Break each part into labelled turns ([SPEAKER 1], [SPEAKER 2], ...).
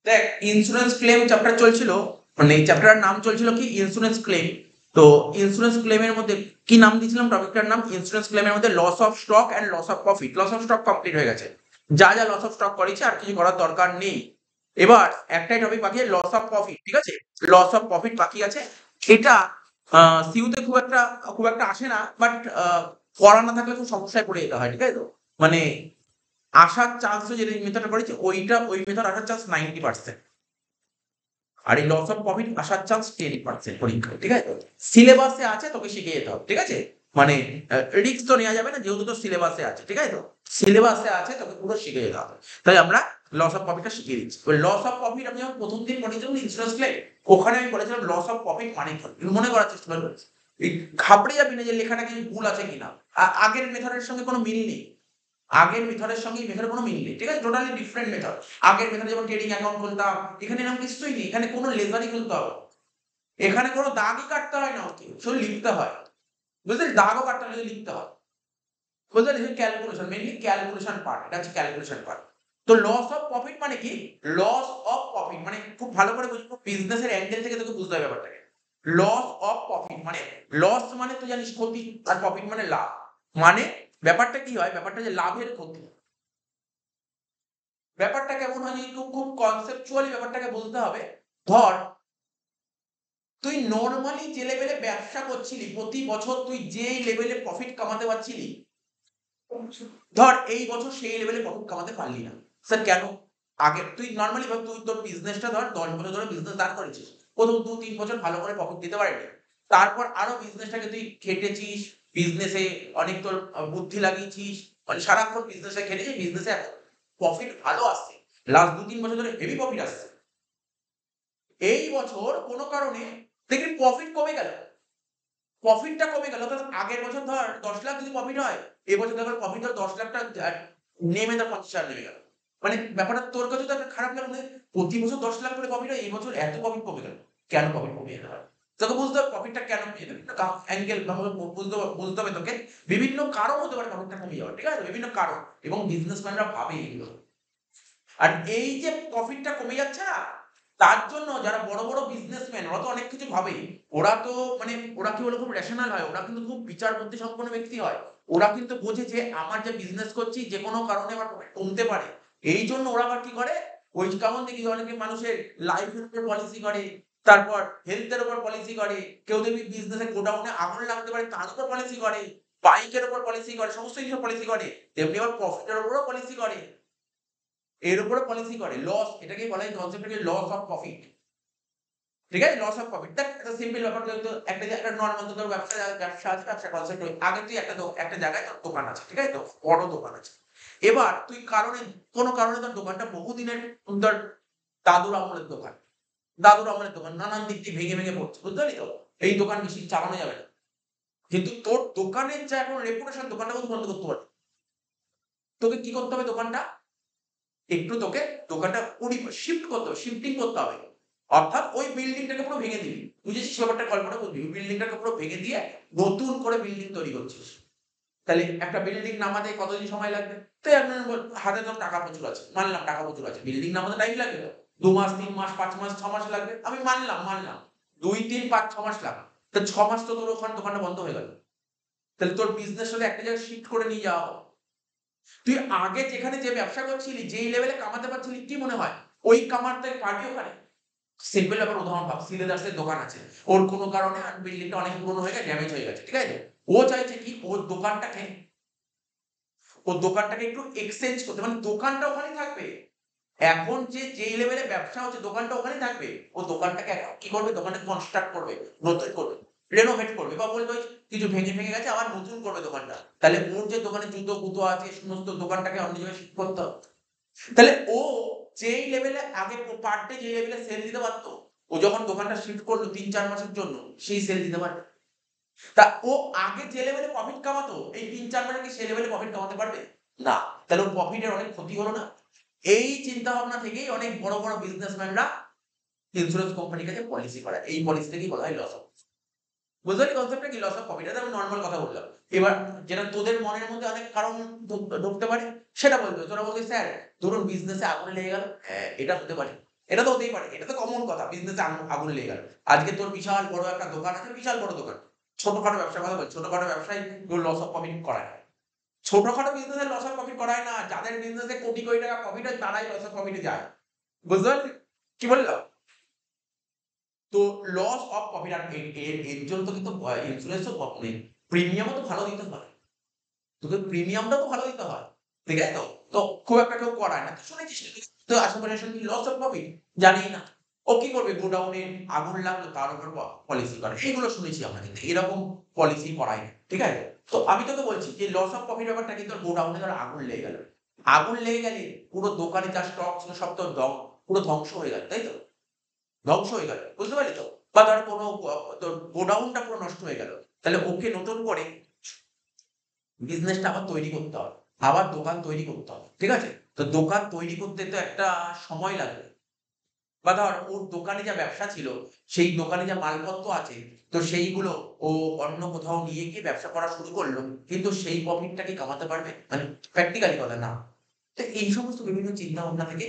[SPEAKER 1] দেখ, insurance claim chapter চলছিল, মানে এই চ্যাপ্টারের নাম চলছিল কি ইন্স্যুরেন্স ক্লেম। তো ইন্স্যুরেন্স ক্লেমের মধ্যে কি নাম দিয়েছিলাম, টপিকটার নাম ইন্স্যুরেন্স ক্লেমের মধ্যে loss of stock and loss of profit. Loss of stock complete হয়ে গেছে, যা যা লস অফ স্টক করেছে আর কিছু করার দরকার নেই। এবার একটাই টপিক বাকি, লস অফ প্রফিট। ঠিক আছে, লস অফ প্রফিট বাকি আছে। এটা সিইউতে খুব একটা আসে না, বাট পড়া না থাকলে খুব সমস্যায় পড়ে যেতে হয়। ঠিক আছে তো, মানে আসার চান্স, যেটা মেথডটা করেছে ওই মেথড আসার চান্স 90%, আর এই লস অফ প্রফিট আসার চান্স 10% পরীক্ষায়। ঠিক আছে, সিলেবাসে আছে, তোকে শিখে যেতে হবে। ঠিক আছে, মানে রিস্ক তো নেওয়া যাবে না, যেহেতু তো সিলেবাসে আছে। ঠিক আছে তো, সিলেবাসে আছে, তোকে পুরো শিখে যেতে হবে। তাই আমরা লস অফ প্রফিটটা শিখিয়ে দিচ্ছি। লস অফ প্রফিট আমি যখন প্রথম দিন পড়েছিলাম ইন্স্যুরেন্স ক্লেম, ওখানে আমি বলেছিলাম লস অফ প্রফিট মানে কি, মনে করার চেষ্টা করবি। এই ঘাবড়ে যাবি না যে লেখাটা কিছু ভুল আছে কিনা। আগের মেথডের সঙ্গে কোনো মিল নেই, আগের মেথডের সঙ্গে এই মেথডের কোনো মিল নেই। ঠিক আছে, টোটালি ডিফারেন্ট মেথড। আগের মেথডে যেমন ট্রেডিং অ্যাকাউন্ট খুলতাম, এখানে এরকম কিছুই নেই। এখানে কোনো লেজারই খুলতে হবে, এখানে কোনো দাগই কাটতে হয় না, ওকে শুধু লিখতে হয়। বুঝলি, দাগও কাটতে হয়, শুধু লিখতে হয়। বুঝলি, ক্যালকুলেশন, মেইনলি ক্যালকুলেশন পার্ট, এটা হচ্ছে ক্যালকুলেশন পার্ট। তো লস অফ প্রফিট মানে কি, লস অফ প্রফিট মানে খুব ভালো করে বুঝবো, বিজনেসের অ্যাঙ্গেল থেকে তোকে বুঝতে হবে ব্যাপারটাকে। লস অফ প্রফিট মানে, লস মানে তুই জানিস ক্ষতি, আর প্রফিট মানে লাভ। মানে ব্যাপারটা কি হয়, ব্যাপারটা যে লাভের ক্ষতি। ব্যাপারটা কেমন হয়, যদি খুব কনসেপচুয়ালি ব্যাপারটাকে বলতে হবে। ধর, তুই নর্মালি যে লেভেলে ব্যবসা করছিলি, প্রতি বছর তুই যে লেভেলে প্রফিট কামাতে পারছিলি, ধর এই বছর সেই লেভেলে প্রফিট কামাতে পারলি না। স্যার কেন? আগে তুই নর্মালি ভাব, তুই তোর বিজনেসটা ধর 10 বছর ধরে বিজনেস দাঁড় করেছিস, প্রথম 2-3 বছর ভালো করে প্রফিট দিতে পারেনি। তারপর আরো বিজনেসটাকে তুই খেটেছিস, বিজনেসে অনেক তোর বুদ্ধি লাগিয়েছিস, মানে সারাক্ষণ বিজনেসে খেটেছিস, বিজনেসে এখন প্রফিট ভালো আসছে, লাস্ট 2-3 বছর ধরে হেভি প্রফিট আসছে। এই বছর কোনো কারণে দেখবি প্রফিট কমে গেল, প্রফিটটা কমে গেল। অর্থাৎ আগের বছর ধর 10 লাখ যদি প্রফিট হয়, এবছর দেখো প্রফিট ধর 10 লাখটা নেমে ধর 25 লাখ নেমে গেল। মানে ব্যাপারটা তোর কাছে তো একটা খারাপ লাগবে, প্রতি বছর 10 লাখ করে প্রফিট হয়, এই বছর এত প্রফিট কমে গেল। কেন প্রফিট কমে যেতে পারে, তোকে বুঝতে হবে প্রফিটটা কেন কমে যেতে পারে, অ্যাঙ্গেল বুঝতে হবে তোকে। বিভিন্ন কারণ হতে পারে প্রফিটটা কমে যাওয়ার। ঠিক আছে, বিভিন্ন কারণ, এবং বিজনেসম্যানরা ভাবে এগুলো। আর এই যে প্রফিটটা কমে যাচ্ছে না, তার জন্য যারা বড় বড় বিজনেসম্যান, ওরা তো অনেক কিছু ভাবে। ওরা তো মানে ওরা কি বলে, খুব রেশনাল হয়, ওরা কিন্তু খুব বিচার বুদ্ধি সম্পন্ন ব্যক্তি হয়। ওরা কিন্তু বোঝে যে আমার যে বিজনেস করছি যে কোনো কারণে আমার প্রফিট কমতে পারে। এই জন্য ওরা আবার কি করে, ওই কেমন দেখি অনেকে মানুষের লাইফের উপর পলিসি করে, তারপর হেলথের উপর পলিসি করে, কেউ দেখবি বিজনেসের গোডাউনে আগুন লাগতে পারে তার উপর পলিসি করে, বাইকের উপর পলিসি করে, সমস্ত কিছু পলিসি করে। তেমনি আবার প্রফিটের উপরও পলিসি করে, এর উপরে পলিসি করে। লস, এটাকে বলা হয় কনসেপ্টটাকে লস অফ প্রফিট। ঠিক আছে, লস অফ প্রফিট। দেখ একটা সিম্পল ব্যাপার, তো একটা নরমাল তোর ব্যবসা আছে, ব্যবসা কনসেপ্ট আগে তুই একটা জায়গায় তোর দোকান আছে। ঠিক আছে তো, বড় দোকান আছে। এবার তুই কোনো কারণে তোর দোকানটা বহুদিনের, তোর দাদুর আমলের দোকান, দাদুর আমলের দোকান নানান দিক দিয়ে ভেঙে ভেঙে পড়ছে, বুঝতে পারলি তো, এই দোকান বেশি চালানো যাবে না। কিন্তু তোর দোকানের যা এখন রেপুটেশন, দোকানটা কিন্তু বন্ধ করতে পারবি। তোকে কি করতে হবে, দোকানটা একটু তোকে দোকানটা শিফট করতে হবে, শিফটিং করতে হবে। অর্থাৎ ওই বিল্ডিংটাকে পুরো ভেঙে দিবি। বুঝেছিস ব্যাপারটা, কল্পনা করবি ওই বিল্ডিংটাকে পুরো ভেঙে দিয়ে নতুন করে বিল্ডিং তৈরি করছিস। তাহলে একটা বিল্ডিং নামাতে কতদিন সময় লাগবে? তো আপনার হাতে তোর টাকা প্রচুর আছে, মানলাম টাকা প্রচুর আছে, বিল্ডিং নামাতে টাইম লাগবে তো, 2 মাস, 3 মাস, 5 মাস, 6 মাস লাগবে, আমি মানলাম 2, 3, 5, 6 মাস লাগবে। তো 6 মাস তো তোর ওখানে দোকানটা বন্ধ হয়ে গেল। তাহলে তোর বিজনেস সাথে একটা জায়গায় শিফট করে নিয়ে যাওয়া হবে। তুই আগে যেখানে যে ব্যবসা করছিলি, যেই লেভেলে কামাতে পারছিলি, কি মনে হয় ওই কামাতে পারবি ওখানে? সিম্পল ব্যাপার, উদাহরণ ভাব, শ্রীলেদার্সের দোকান আছে, ওর কোনো কারণে বিল্ডিংটা অনেক পুরনো হয়ে গেছে, ড্যামেজ হয়ে গেছে। ঠিক আছে, ও চাইছে কি ওর দোকানটাকে একটু এক্সচেঞ্জ করতে, মানে দোকানটা ওখানেই থাকবে। এখন যেই লেভেলে ব্যবসা হচ্ছে, দোকানটা ওখানেই থাকবে। ও দোকানটাকে এখন কি করবে, দোকানটাকে কনস্ট্রাক্ট করবে, নতুন করবে, রেনোভেট করবে, বা বলবে ওই কিছু ভেঙে ভেঙে গেছে আবার নতুন করবে দোকানটা। তাহলে ওর যে দোকানে জুতো কুতো আছে, সমস্ত দোকানটাকে অন্য জায়গায় শিফট করতে হবে। তাহলে ও যেই লেভেলে আগে পার ডে যে লেভেলে সেল দিতে পারতো, ও যখন দোকানটা শিফট করলো 3-4 মাসের জন্য, সেই সেল দিতে পারবে। তা ও আগে যে লেভেলে প্রফিট কামাতো, এই 3-4 মাসে কি সেই লেভেলে প্রফিট কামাতে পারবে? না। তাহলে ওর প্রফিটের অনেক ক্ষতি হলো না। এই চিন্তা ভাবনা থেকেই অনেক বড় বড় বিজনেসম্যানরা ইন্স্যুরেন্স কোম্পানির কাছে পলিসি করায়। এই পলিসিটাকেই বলা হয় লস অফ। বুঝতে পারলি কনসেপ্টটা কি, লস অফ প্রফিট? এটা আমি নরমাল কথা বললাম। এবার যেটা তোদের মনের মধ্যে অনেক কারণ ঢুকতে পারে, সেটা বলবে। তোরা বলবি স্যার ধরুন বিজনেসে আগুন লেগে গেল, হ্যাঁ এটা হতে পারে। এটা তো হতেই পারে, এটা তো কমন কথা, বিজনেসে আগুন লেগে গেল। আজকে তোর বিশাল বড় একটা দোকান আছে, বিশাল বড় দোকান, ছোটখাটো ব্যবসার কথা বলছি, ছোটখাটো ব্যবসায় লস অফ প্রফিট করায় না। ছোটখাটো বিজনেসে লস অফ প্রফিট করায় না, যাদের বিজনেসে কোটি কোটি টাকা প্রফিট হয় তারাই লস অফ প্রফিটে যায়। বুঝতে পারলি কি বললাম? তো লস অফ প্রফিট, আর এর জন্য তো কিন্তু ইন্স্যুরেন্সও প্রিমিয়ামও তো ভালো দিতে হয়, তোকে প্রিমিয়ামটা তো ভালো দিতে হয়, ঠিক আছে? তো তো খুব একটা কেউ করায় না, তো শুনেছিস তো আশেপাশে শুনছি লস অফ প্রফিট, জানি না ও কি করবে, গোডাউনে আগুন লাগলো তার উপর পলিসি করে, এইগুলো শুনেছি আমরা, কিন্তু এরকম পলিসি করাই না, ঠিক আছে? তো আমি তোকে বলছি যে লস অফ প্রফিট ব্যাপারটা কিন্তু গোডাউনে ধর আগুন লেগে গেল, আগুন লেগে গেলে পুরো দোকানে যা স্টক ছিল সব তো পুরো ধ্বংস হয়ে গেল, তাই তো? ধ্বংস হয়ে গেল, বুঝতে পারলি তো? বা ধর কোনো তোর গোডাউনটা পুরো নষ্ট হয়ে গেল, তাহলে ওকে নতুন করে বিজনেসটা আবার তৈরি করতে হবে, আবার দোকান তৈরি করতে হবে, ঠিক আছে? তো দোকান তৈরি করতে তো একটা সময় লাগবে, বা ধর ওর দোকানে যা ব্যবসা ছিল, সেই দোকানে যা মালপত্র আছে, তো সেইগুলো ও অন্য কোথাও নিয়ে গিয়ে ব্যবসা করা শুরু করলো, কিন্তু সেই প্রফিটটা কি কামাতে পারবে? মানে প্র্যাকটিক্যালি কথা না। তো এই সমস্ত বিভিন্ন চিন্তা ভাবনা থেকে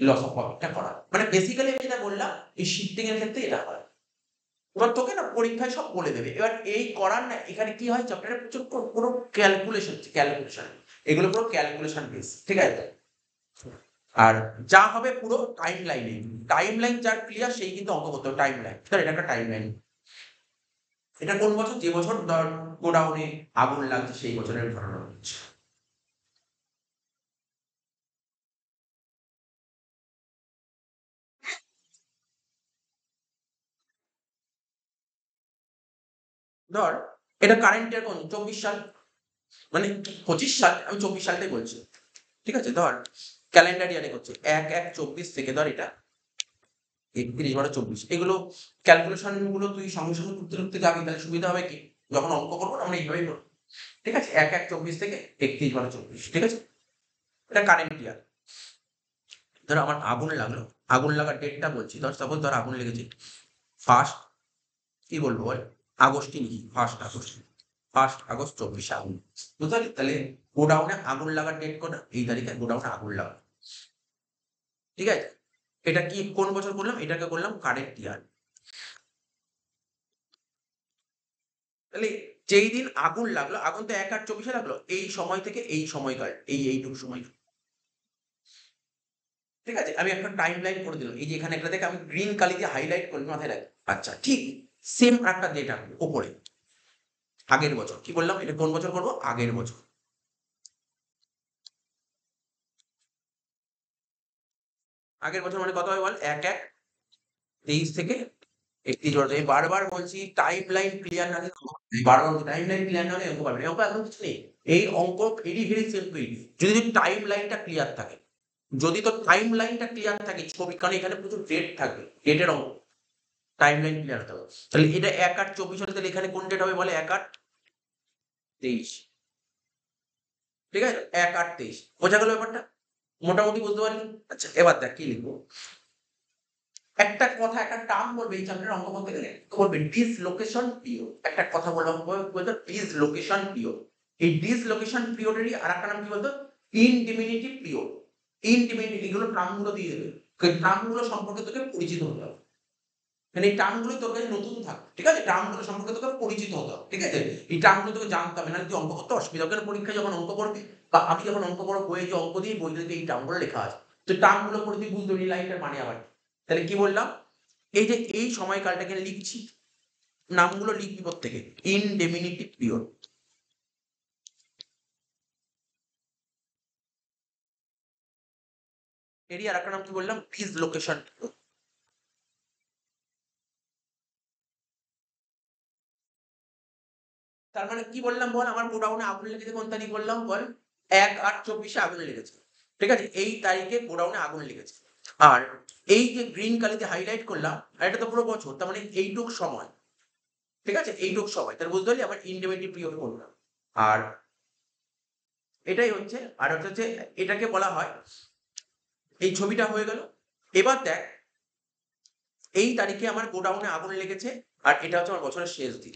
[SPEAKER 1] লস অফ প্রফিটটা করা, মানে বেসিক্যালি আমি যেটা বললাম, এই শিফটিং এর ক্ষেত্রে এটা হয়। এবার তোকে না পরীক্ষায় সব বলে দেবে, এবার এই করার না এখানে কি হয়, চ্যাপ্টারে প্রচুর পুরো ক্যালকুলেশন, এগুলো পুরো ক্যালকুলেশন বেস, ঠিক আছে? আর যা হবে পুরো টাইম লাইনে, টাইম লাইন যার ক্লিয়ার সেই কিন্তু অঙ্ক করতে হবে, টাইম লাইন, এটা একটা টাইম লাইন, এটা কোন বছর, যে বছর ধর গোডাউনে আগুন লাগছে সেই বছরের ঘটনা হচ্ছে। ধর এটা কারেন্ট ইয়ার কোন 24 সাল, মানে 25 সাল, আমি 24 সালটাই বলছি, ঠিক আছে? ধর ক্যালেন্ডার ইয়ারে করছে 1/1/24 থেকে ধর এটা 31/12/24, এগুলো ক্যালকুলেশন গুলো তুই সঙ্গে সঙ্গে করতে করতে যাবি, তাহলে সুবিধা হবে কি, যখন অঙ্ক করবো না আমরা এইভাবেই করবো, ঠিক আছে? 1/1/24 থেকে 31/12/24, ঠিক আছে? এটা কারেন্ট ইয়ার। ধর আমার আগুন লাগলো, আগুন লাগার ডেটটা বলছি, ধর সাপোজ ধর আগুন লেগেছে ফার্স্ট, কি বলবো বল, আগস্টই লিখি, 1 আগস্ট, 1 আগস্ট 24 আগুন, বুঝতে পারলি? তাহলে গোডাউনে আগুন লাগার ডেট কোনটা, এই তারিখে গোডাউনে আগুন লাগা, ঠিক আছে? এটা কি কোন বছর করলাম, এটাকে করলাম কারেন্ট ইয়ার। তাহলে যেই দিন আগুন লাগলো, আগুন তো 1/8/24 লাগলো, এই সময় থেকে এই সময়কাল, এইটুকু সময়, ঠিক আছে? আমি একটা টাইম লাইন করে দিলাম, এই যে এখানে একটা দেখে আমি গ্রিন কালি দিয়ে হাইলাইট করে মাথায় রাখি, আচ্ছা ঠিক সেম একটা ডেট আঁকবো ওপরে, আগের বছর, কি বললাম এটা কোন বছর করবো, আগের বছর, আগের বছর মানে কত হয় বল, 1/1/23 থেকে 31/12, আমি বারবার বলছি টাইম লাইন ক্লিয়ার না হলে বারবার টাইম লাইন ক্লিয়ার না হলে অঙ্ক পারবে না, অঙ্ক একদম কিছু নেই, এই অঙ্ক ভেরি ভেরি সিম্পল, যদি টাইম লাইনটা ক্লিয়ার থাকে, যদি তোর টাইম লাইনটা ক্লিয়ার থাকে ছবি, কারণ এখানে প্রচুর ডেট থাকবে, ডেটের অঙ্ক, টাইম লাইন ক্লিয়ার হতে হবে, তাহলে এটা 1/8/24 হলে তাহলে এখানে কোন ডেট হবে বলে, 1/8/23, ঠিক আছে? 1/8/23 বোঝা গেল ব্যাপারটা, মোটামুটি বুঝতে পারলি? আচ্ছা এবার দেখ কি লিখবো, একটা কথা, একটা টার্ম বলবে এই চ্যাপ্টারে অঙ্ক করতে গেলে, বলবে ডিসলোকেশন পিরিয়ড, একটা কথা বলবো ডিসলোকেশন পিরিয়ড, এই ডিসলোকেশন পিরিয়ডেরই আরেকটা নাম কি বলতো, ইনডিমিনিটি পিরিয়ড, ইনডিমিনিটি, এগুলো টার্ম গুলো দিয়ে দেবে, টার্ম গুলো সম্পর্কে তোকে পরিচিত হতে হবে, মানে এই টার্ম গুলো তোর কাছে নতুন থাকবে, ঠিক আছে? টার্ম গুলো সম্পর্কে তোকে পরিচিত হতে হবে, ঠিক আছে? এই টার্ম গুলো তোকে জানতে হবে, নাহলে তুই অঙ্ক করতে অসুবিধা হবে, কারণ পরীক্ষায় যখন অঙ্ক করবি, বা আমি যখন অঙ্ক করবো বইয়ে যে অঙ্ক দিয়ে বইতে এই টার্ম গুলো লেখা আছে, তো টার্ম গুলো পড়ে তুই বুঝতে পারবি লাইনটার মানে আবার কি। তাহলে কি বললাম, এই যে এই সময়কালটাকে লিখছি, নামগুলো লিখবি প্রত্যেকে, ইনডেমিনিটি পিরিয়ড, এরই আর একটা নাম কি বললাম, ডিসলোকেশন। তার মানে কি বললাম বল, আমার গোডাউনে আগুন লেগেছে কোন তারিখ বললাম বল, 1/8/24 আগুন লেগেছে, ঠিক আছে? এই তারিখে গোডাউনে আগুন লেগেছে, আর এই যে গ্রিন কালিতে হাইলাইট করলাম, আর এটা তো পুরো বছর, তার মানে এইটুক সময়, ঠিক আছে? এইটুক সময়, তাহলে বুঝতে পারলি আমার ইনডিমিনিটি পিরিয়ড করলাম, আর এটাই হচ্ছে, আর হচ্ছে এটাকে বলা হয়, এই ছবিটা হয়ে গেল। এবার দেখ এই তারিখে আমার গোডাউনে আগুন লেগেছে, আর এটা হচ্ছে আমার বছরের শেষ দিন,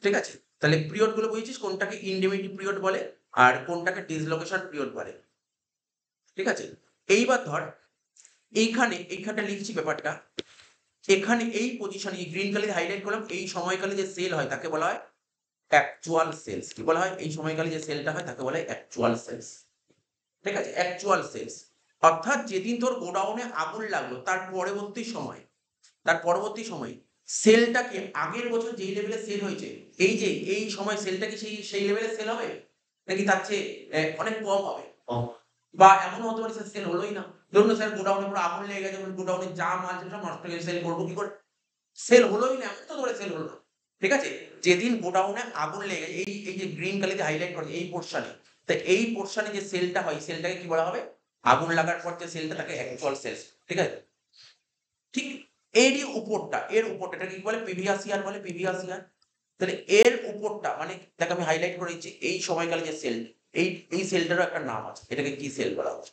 [SPEAKER 1] ঠিক আছে? তাহলে পিরিয়ড গুলো বুঝেছিস, কোনটাকে ইনডিমিনিটি পিরিয়ড বলে আর কোনটাকে ডিসলোকেশন পিরিয়ড বলে, ঠিক আছে? এইবার ধর এইখানটা লিখছি ব্যাপারটা, এখানে এই পজিশনে গ্রিন কালার হাইলাইট করলাম, এই সময়কালে যে সেল হয় তাকে বলা হয় অ্যাকচুয়াল সেলস। কি বলা হয়? এই সময়কালে যে সেলটা হয় তাকে বলা হয় অ্যাকচুয়াল সেলস। ঠিক আছে, অ্যাকচুয়াল সেলস অর্থাৎ যেদিন তোর গোডাউনে আগুন লাগলো তার পরবর্তী সময় সেলটাকে আগের বছর যেই লেভেলে সেল হয়েছে, এই সময় সেলটা কি সেই লেভেলে সেল হবে, নাকি তার চেয়ে অনেক কম হবে? বা এমন হতে পারে সেল হলোই না। ধরুন স্যার গোডাউনে পুরো আগুন লেগে গেছে, গোডাউনে যা মাল ছিল সব নষ্ট হয়ে গেছে, সেল করবো কি করে? সেল হলোই না, এমন তো করে সেল হলো না। ঠিক আছে, যেদিন গোডাউনে আগুন লেগে গেছে, এই যে গ্রিন কালিতে হাইলাইট করে এই পোর্শনে, তো এই পোর্শনে যে সেলটা হয় সেলটাকে কি বলা হবে? আগুন লাগার পর যে সেলটা থাকে অ্যাকচুয়াল সেলস। ঠিক আছে, ঠিক এর উপরটা এটাকে কি বলে? প্রিভিয়াস ইয়ার বলে, প্রিভিয়াস ইয়ার। তাহলে এর উপরটা মানে দেখ আমি হাইলাইট করেছি এই সময়কালে যে সেল, এই সেলটারও একটা নাম আছে, এটাকে কি সেল বলা হয়?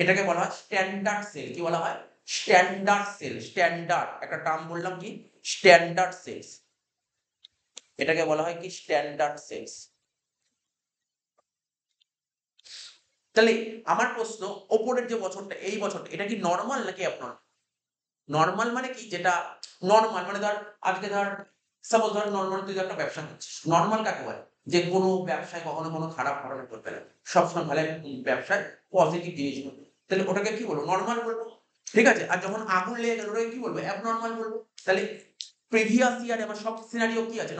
[SPEAKER 1] এটাকে বলা হয় স্ট্যান্ডার্ড সেল। কি বলা হয়? Standard sale. স্ট্যান্ডার্ড একটা টার্ম বললাম, কি? Standard sales. এটাকে বলা হয় কি? Standard sales. তাহলে আমার প্রশ্ন, ওপরের যে বছরটা, এই বছরটা এটা কি নরমাল নাকি অ্যাবনর্মাল? নরমাল মানে কি? যেটা নরমাল মানে ধর আজকে ধর সাপোজ ধর নরমাল তুই একটা ব্যবসা করছিস, নরমাল কাকে বলে? যে কোনো ব্যবসায় কখনো কোনো খারাপ ঘটনা ঘটবে না, সবসময় ভালো ব্যবসায় পজিটিভ জিনিস ঘটবে, তাহলে ওটাকে কি বলবো? নরমাল বলবো। ঠিক আছে, আর যখন আগুন লেগে গেল ওটাকে কি বলবো? অ্যাবনর্মাল বলবো। তাহলে প্রিভিয়াস ইয়ারে আমার সব সিনারিও কি আছে?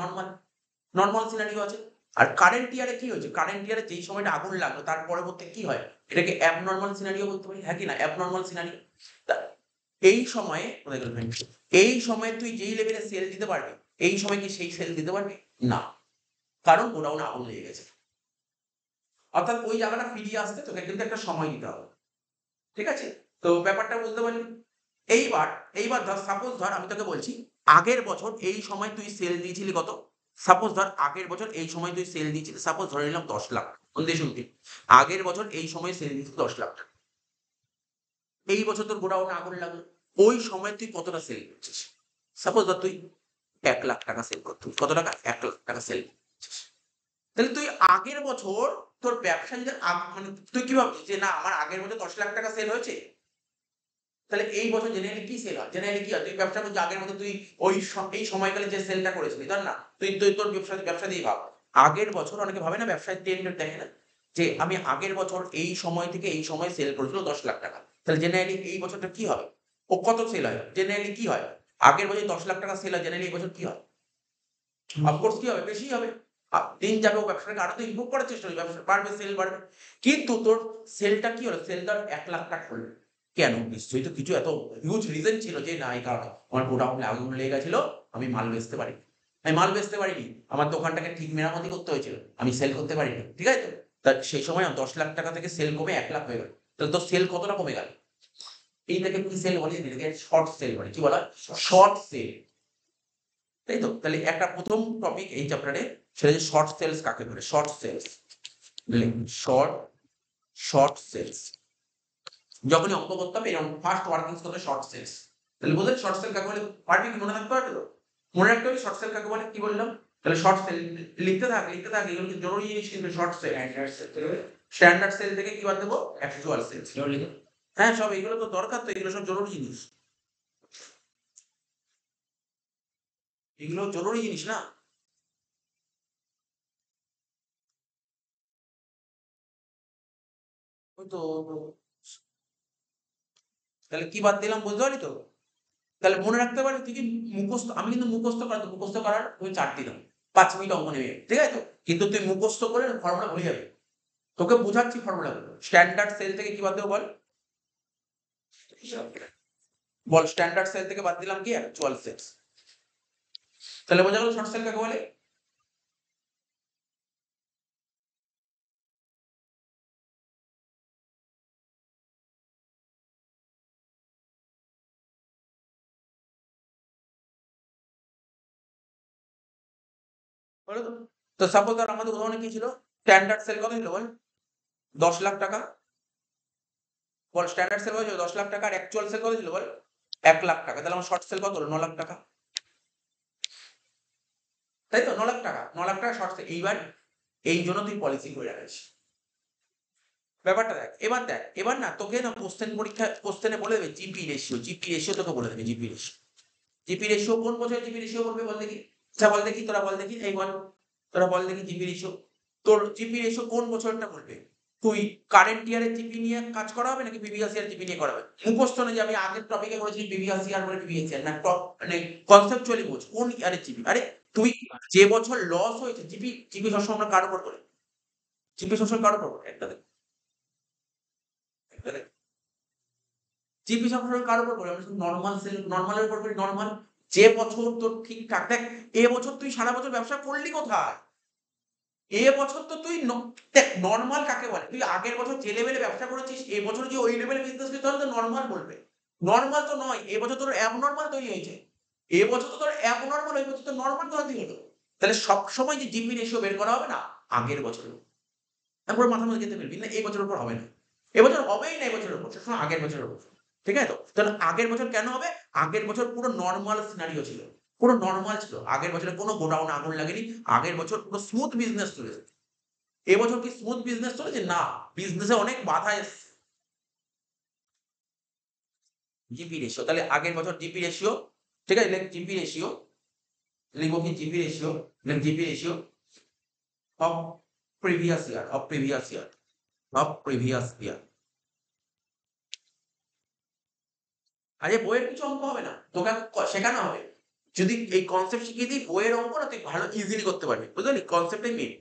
[SPEAKER 1] নরমাল সিনারিও আছে। আর কারেন্ট ইয়ারে কি হয়েছে? কারেন্ট ইয়ারে যেই সময়টা আগুন লাগলো তার পরবর্তী কি হয়, এটাকে অ্যাবনর্মাল সিনারিও বলতে পারি, হ্যাঁ কি না? Abnormal scenario. এই সময়ে এই সময়ে তুই যেই লেভেলে সেল দিতে পারবি, এই সময় কি সেই সেল দিতে পারবি না, কারণ গোডাউনে আগুন লেগে গেছে। অর্থাৎ ওই জায়গাটা ফিরিয়ে আসতে তোকে কিন্তু একটা সময় দিতে হবে। ঠিক আছে, তো ব্যাপারটা বুঝতে পারলি? এইবার ধর সাপোজ ধর আমি তোকে বলছি, আগের বছর এই সময় তুই সেল দিয়েছিলি কত? সাপোজ ধর আগের বছর এই সময় তুই সেল দিয়েছিলি, সাপোজ ধরে নিলাম 10 লাখ। মন দিয়ে শুনবি, আগের বছর এই সময় সেল দিয়েছিলি 10 লাখ টাকা। এই বছর তোর গোডাউনে আগুন লাগলো, ওই সময় তুই কতটা সেল করছিস? সাপোজ ধর তুই 1 লাখ টাকা সেল করছিস। কত টাকা? 1 লাখ টাকা সেল করছিস। তাহলে তুই আগের বছর তোর ব্যবসা যদি মানে তুই কি ভাবছিস যে না আমার আগের বছর 10 লাখ টাকা সেল হয়েছে, তাহলে এই বছর জেনারেলি কি সেল হয়? জেনারেলি কি হয়? তুই ব্যবসা করছিস, আগের মতো তুই এই সময়কালে যে সেলটা করেছিলি, ধর না তুই তোর ব্যবসা দিয়ে ভাব। আগের বছর অনেকে ভাবে না, ব্যবসায় ট্রেন্ড দেখে না, যে আমি আগের বছর এই সময় থেকে এই সময় সেল করেছিল 10 লাখ টাকা, তাহলে জেনারেলি এই বছরটা কি হবে? ও কত সেল হয়? জেনারেলি কি হয়? আগের বছর 10 লাখ টাকা সেল হয়, জেনারেলি এই বছর কি হয়? অফকোর্স কি হবে? বেশি হবে। দিন যাবে, ও ব্যবসাটাকে আরো তো ইমপ্রুভ করার চেষ্টা করবে, ব্যবসা বাড়বে, সেল বাড়বে। কিন্তু তোর সেলটা কি হলো? সেল ধর 1 লাখ টাকা হলো। কেন? নিশ্চয়ই তো কিছু এত হিউজ রিজন ছিল যে না এই কারণে আমার গোডাউনে আগুন লেগে গেছিল, আমি মাল বেচতে পারিনি। আমি মাল বেচতে পারিনি, আমার দোকানটাকে ঠিক মেরামতি করতে হয়েছিল, আমি সেল করতে পারিনি। ঠিক আছে তো? তা সেই সময় 10 লাখ টাকা থেকে সেল কমে 1 লাখ হয়ে গেল, তাহলে তোর সেল কতটা কমে গেল? এইটাকে কি সেল বলে? এটাকে শর্ট সেল বলে। কি বলা হয়? Short sale. তাই তো? তাহলে একটা প্রথম টপিক এই চ্যাপ্টারে, সেটা হচ্ছে শর্ট সেলস কাকে বলে। শর্ট সেলস, শর্ট সেলস যখনই অঙ্ক করতে হবে এরকম ফার্স্ট ওয়ার্কিংস করতে শর্ট সেলস। তাহলে বুঝলেন শর্ট সেল কাকে বলে? পারবি কি? মনে থাকতে পারবে তো? মনে রাখতে হবে শর্ট সেল কাকে বলে। কি বললাম? তাহলে শর্ট সেল লিখতে থাক এগুলো কিন্তু জরুরি জিনিস, কিন্তু শর্ট সেল। স্ট্যান্ডার্ড সেল থেকে কি বাদ দেবো? Actual sales. হ্যাঁ, সব এগুলো তো দরকার, তো এগুলো সব জরুরি জিনিস, এগুলো জরুরি জিনিস না? ওই তো, তাহলে কি বাদ দিলাম বুঝতে পারলি তো? তাহলে মনে রাখতে পারবি তুই কি? মুখস্থ, আমি কিন্তু মুখস্থ করাতো, মুখস্থ করার তুমি 4 দিলাম, 5 মিনিট অঙ্ক নেবে, ঠিক আছে তো? কিন্তু তুই মুখস্থ করে ফর্মুলা ভুলে যাবে। তোকে বোঝাচ্ছি ফর্মুলা গুলো। স্ট্যান্ডার্ড সেল থেকে কি বাদ দেবো বল? বল, স্ট্যান্ডার্ড সেল থেকে বাদ দিলাম কি? Actual sales. তাহলে বোঝা গেল শর্ট সেল কাকে বলে। বলো তো? তো সাপোজ ধর আমাদের উদাহরণে কি ছিল? স্ট্যান্ডার্ড সেল কত ছিল বল? 10 লাখ টাকা। বল, স্ট্যান্ডার্ড সেল কত ছিল? 10 লাখ টাকা। আর অ্যাকচুয়াল সেল কত ছিল বল? 1 লাখ টাকা। তাহলে আমার শর্ট সেল কত হলো? 9 লাখ টাকা। তাই তো? 9 লাখ টাকা, 9 লাখ টাকা শর্ট সেল। এইবার এই জন্য তুই পলিসি করে রাখিস। ব্যাপারটা দেখ, এবার না তোকে না কোশ্চেনে বলে দেবে জিপি রেশিও তোকে বলে দেবে জিপি রেশিও কোন বছর জিপি রেশিও বলবে বল দেখি। আচ্ছা বল দেখি, তোরা বল দেখি, এই বল, তোরা বল দেখি জিপি রেশিও, তোর জিপি রেশিও কোন বছরটা বলবে? তুই কারেন্ট ইয়ারের জিপি নিয়ে কাজ করা হবে নাকি প্রিভিয়াস ইয়ার জিপি নিয়ে করা হবে? মুখস্থ না যে আমি আগের টপিকে করেছি প্রিভিয়াস ইয়ার মানে প্রিভিয়াস ইয়ার না, টপ মানে কনসেপচুয়ালি বোঝ কোন ইয়ারের জিপি। আরে তুই যে বছর লস হয়েছে জিপি সবসময় আমরা কার উপর করে? জিপি সবসময় কার উপর করে? একটা দেখ, জিপি সবসময় কার উপর করে? আমরা শুধু নরমালের উপর করি, নরমাল। যে বছর তোর ঠিকঠাক দেখ, এ বছর তুই সারা বছর ব্যবসা করলি কোথায়? এ বছর তো তুই দেখ নরমাল কাকে বলে? তুই আগের বছর যে লেভেলে ব্যবসা করেছিস এ বছর যে ওই লেভেলে বিজনেস করতে হলে তো নরমাল বলবে। নরমাল তো নয়, এ বছর তোর অ্যাবনরমাল তৈরি হয়েছে। এ বছর তো তোর অ্যাবনরমাল, ওই বছর তো নরমাল কোথা থেকে হলো? তাহলে সবসময় যে জিপি রেশিও বের করা হবে না আগের বছরের উপর। তারপর মাথার মধ্যে গেঁথে ফেলবি না এই বছরের উপর হবে না। এবছর হবেই না, এই বছরের উপর সবসময় আগের বছরের উপর। ঠিক আছে তো? তাহলে আগের বছর কেন হবে? আগের বছর পুরো নরমাল সিনারিও ছিল। পুরো নরমাল ছিল। আগের বছরে কোনো গোডাউনে আগুন লাগেনি। আগের বছর পুরো স্মুথ বিজনেস চলেছে। এবছর কি স্মুথ বিজনেস চলেছে? না, বিজনেসে অনেক বাধা এসছে। জিপি রেশিও, তাহলে আগের বছর জিপি রেশিও, ঠিক আছে, জিপি রেশিও লিখবো কি? GP ratio, GP ratio of previous year, of previous year, of previous year. আরে বইয়ের কিছু অঙ্ক হবে না, তোকে শেখানো হবে। যদি এই কনসেপ্ট শিখিয়ে দিই বইয়ের অঙ্ক না তুই ভালো ইজিলি করতে পারবি, বুঝলি? কনসেপ্টটাই main.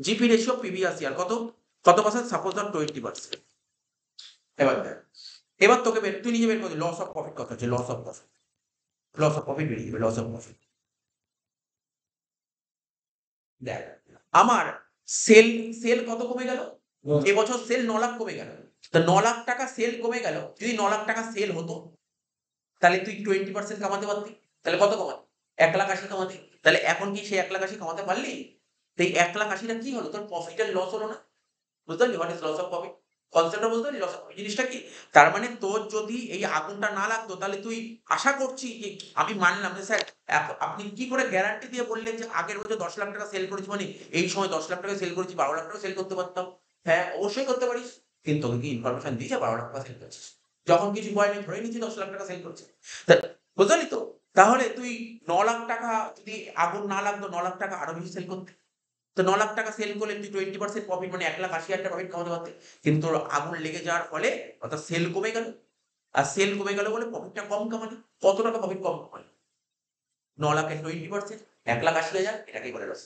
[SPEAKER 1] GP ratio previous year কত, কত পার্সেন্ট? সাপোজ ধর 20%। এবার দেখ, এবার তোকে তুই নিজে বের করে লস অফ প্রফিট কত হচ্ছে, loss of profit, loss of profit বেরিয়ে যাবে, লস অফ প্রফিট। দেখ আমার সেল সেল কত কমে গেল? এবছর সেল 9 লাখ কমে গেল। তো 9 লাখ টাকা সেল কমে গেল, যদি 9 লাখ টাকা সেল হতো তাহলে তুই 20% কামাতে পারতি। তাহলে কত কামাতি? 1,80,000 কামাতি। তাহলে এখন কি সেই 1,80,000 কামাতে পারলি? তো এই 1,80,000 কি হলো? তোর প্রফিট এর লস হলো না? বুঝতে পারলি? What is loss of profit? কনসেপ্টটা বুঝতে পারলি? লস অফ প্রফিট জিনিসটা কি? তার মানে তোর যদি এই আগুনটা না লাগতো তাহলে তুই আশা করছি যে, আমি মানলাম যে স্যার আপনি কি করে গ্যারান্টি দিয়ে বললেন যে আগের বছর 10 লাখ টাকা সেল করেছি মানে এই সময় 10 লাখ টাকা সেল করেছি, 12 লাখ টাকা সেল করতে পারতাম। হ্যাঁ, অবশ্যই করতে পারিস। কিন্তু তোকে কি ইনফরমেশন দিয়েছে 12 লাখ টাকা সেল করেছিস? যখন কিছু বলেনি ধরে নিচ্ছি 10 লাখ টাকা সেল করছে। তা বুঝতে পারলি তো? তাহলে তুই 9 লাখ টাকা যদি আগুন না লাগতো 9 লাখ টাকা আরো বেশি সেল করতি। তো 9 লাখ টাকা সেল করলে তুই 20% প্রফিট মানে 1,80,000 টাকা প্রফিট কামাতে পারতি। কিন্তু তোর আগুন লেগে যাওয়ার ফলে অর্থাৎ সেল কমে গেল। আর সেল কমে গেল বলে প্রফিটটা কম কামালি। কত টাকা প্রফিট কম কামালি? 9 লাখের 20%, 1,80,000, এটাকেই বলে লস।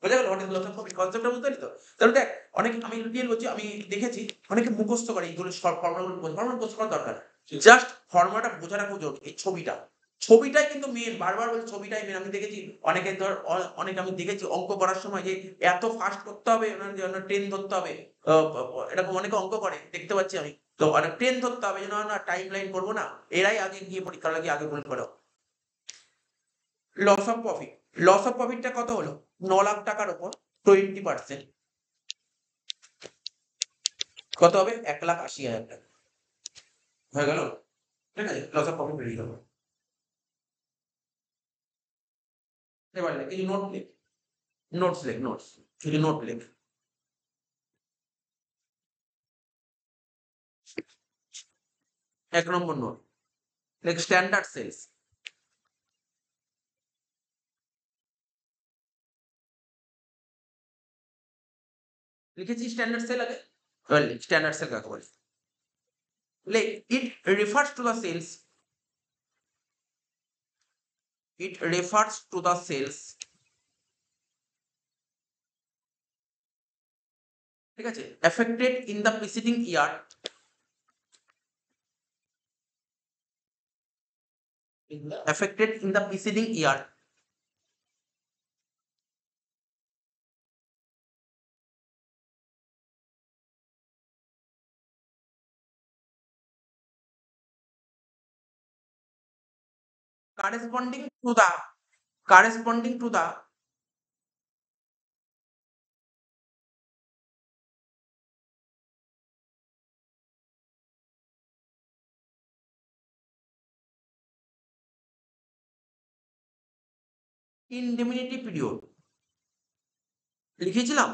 [SPEAKER 1] বোঝা গেল? What is loss of profit? কনসেপ্টটা বুঝতে পারলি তো? তাহলে দেখ অনেক আমি রিয়েল বলছি, আমি দেখেছি অনেকে মুখস্থ করে এইগুলো ফর্মুলাগুলো, ফর্মুলা মুখস্থ করার দরকার নেই। জাস্ট ফর্মুলাটা বোঝাটা খুব জরুরি। এই ছবিটাই কিন্তু মেইন। বারবার বলছি ছবিটাই মেইন। আমি দেখেছি অনেকে ধর অনেক আমি দেখেছি অঙ্ক করার সময় যে এত ফাস্ট করতে হবে, যেন ট্রেন ধরতে হবে। এরকম অনেকে অঙ্ক করে দেখতে পাচ্ছি আমি। তো অনেক ট্রেন ধরতে হবে যেন না টাইম লাইন করবো না। এরাই আগে গিয়ে পরীক্ষার আগে আগে ভুল করো। Loss of profit, loss of প্রফিটটা কত হলো? 9 লাখ টাকার উপর 20% কত হবে? 1,80,000 টাকা হয়ে গেল। ঠিক আছে, লস অফ প্রফিট বেরিয়ে গেল। এবার লেখ, এই নোট লেখ, নোটস লেখ, নোটস, শুধু নোট লেখ। 1 নম্বর নোট লেখ, স্ট্যান্ডার্ড সেলস। লিখেছি স্ট্যান্ডার্ড সেল আগে? এবার লেখ স্ট্যান্ডার্ড সেল কাকে বলে। লেখ, it refers to the sales, it refers to the sales, ঠিক আছে, affected in the preceding year, affected in the preceding year, corresponding to the, corresponding to the indemnity period। লিখেছিলাম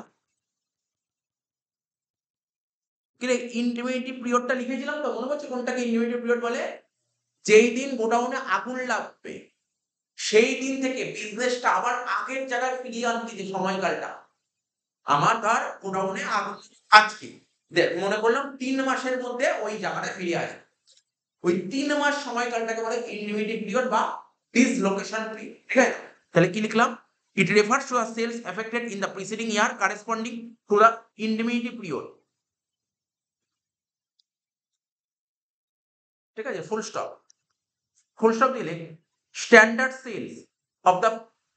[SPEAKER 1] কি রে ইন্টারমিডিয়েট পিরিয়ডটা লিখেছিলাম তো, মনে পড়ছে কোনটাকে ইন্টারমিডিয়েট পিরিয়ড বলে? যেই দিন গোডাউনে আগুন লাগবে সেই দিন থেকে বিজনেসটা আবার আগের জায়গায় ফিরিয়ে আনতে যে সময়কালটা। আমার ধর গোডাউনে আগুন আজকে মনে করলাম ৩ মাসের মধ্যে ওই জায়গাটা ফিরে আসবে। ওই ৩ মাস সময়কালটাকে বলে ইন্টারমিডিয়েট পিরিয়ড বা ডিসলোকেশন পিরিয়ড। ঠিক আছে? তাহলে কি লিখলাম? It refers to the sales affected in the preceding year corresponding to the intermediate period. ঠিক আছে? Full stop. ফুল স্টপ দিলে standard sales of the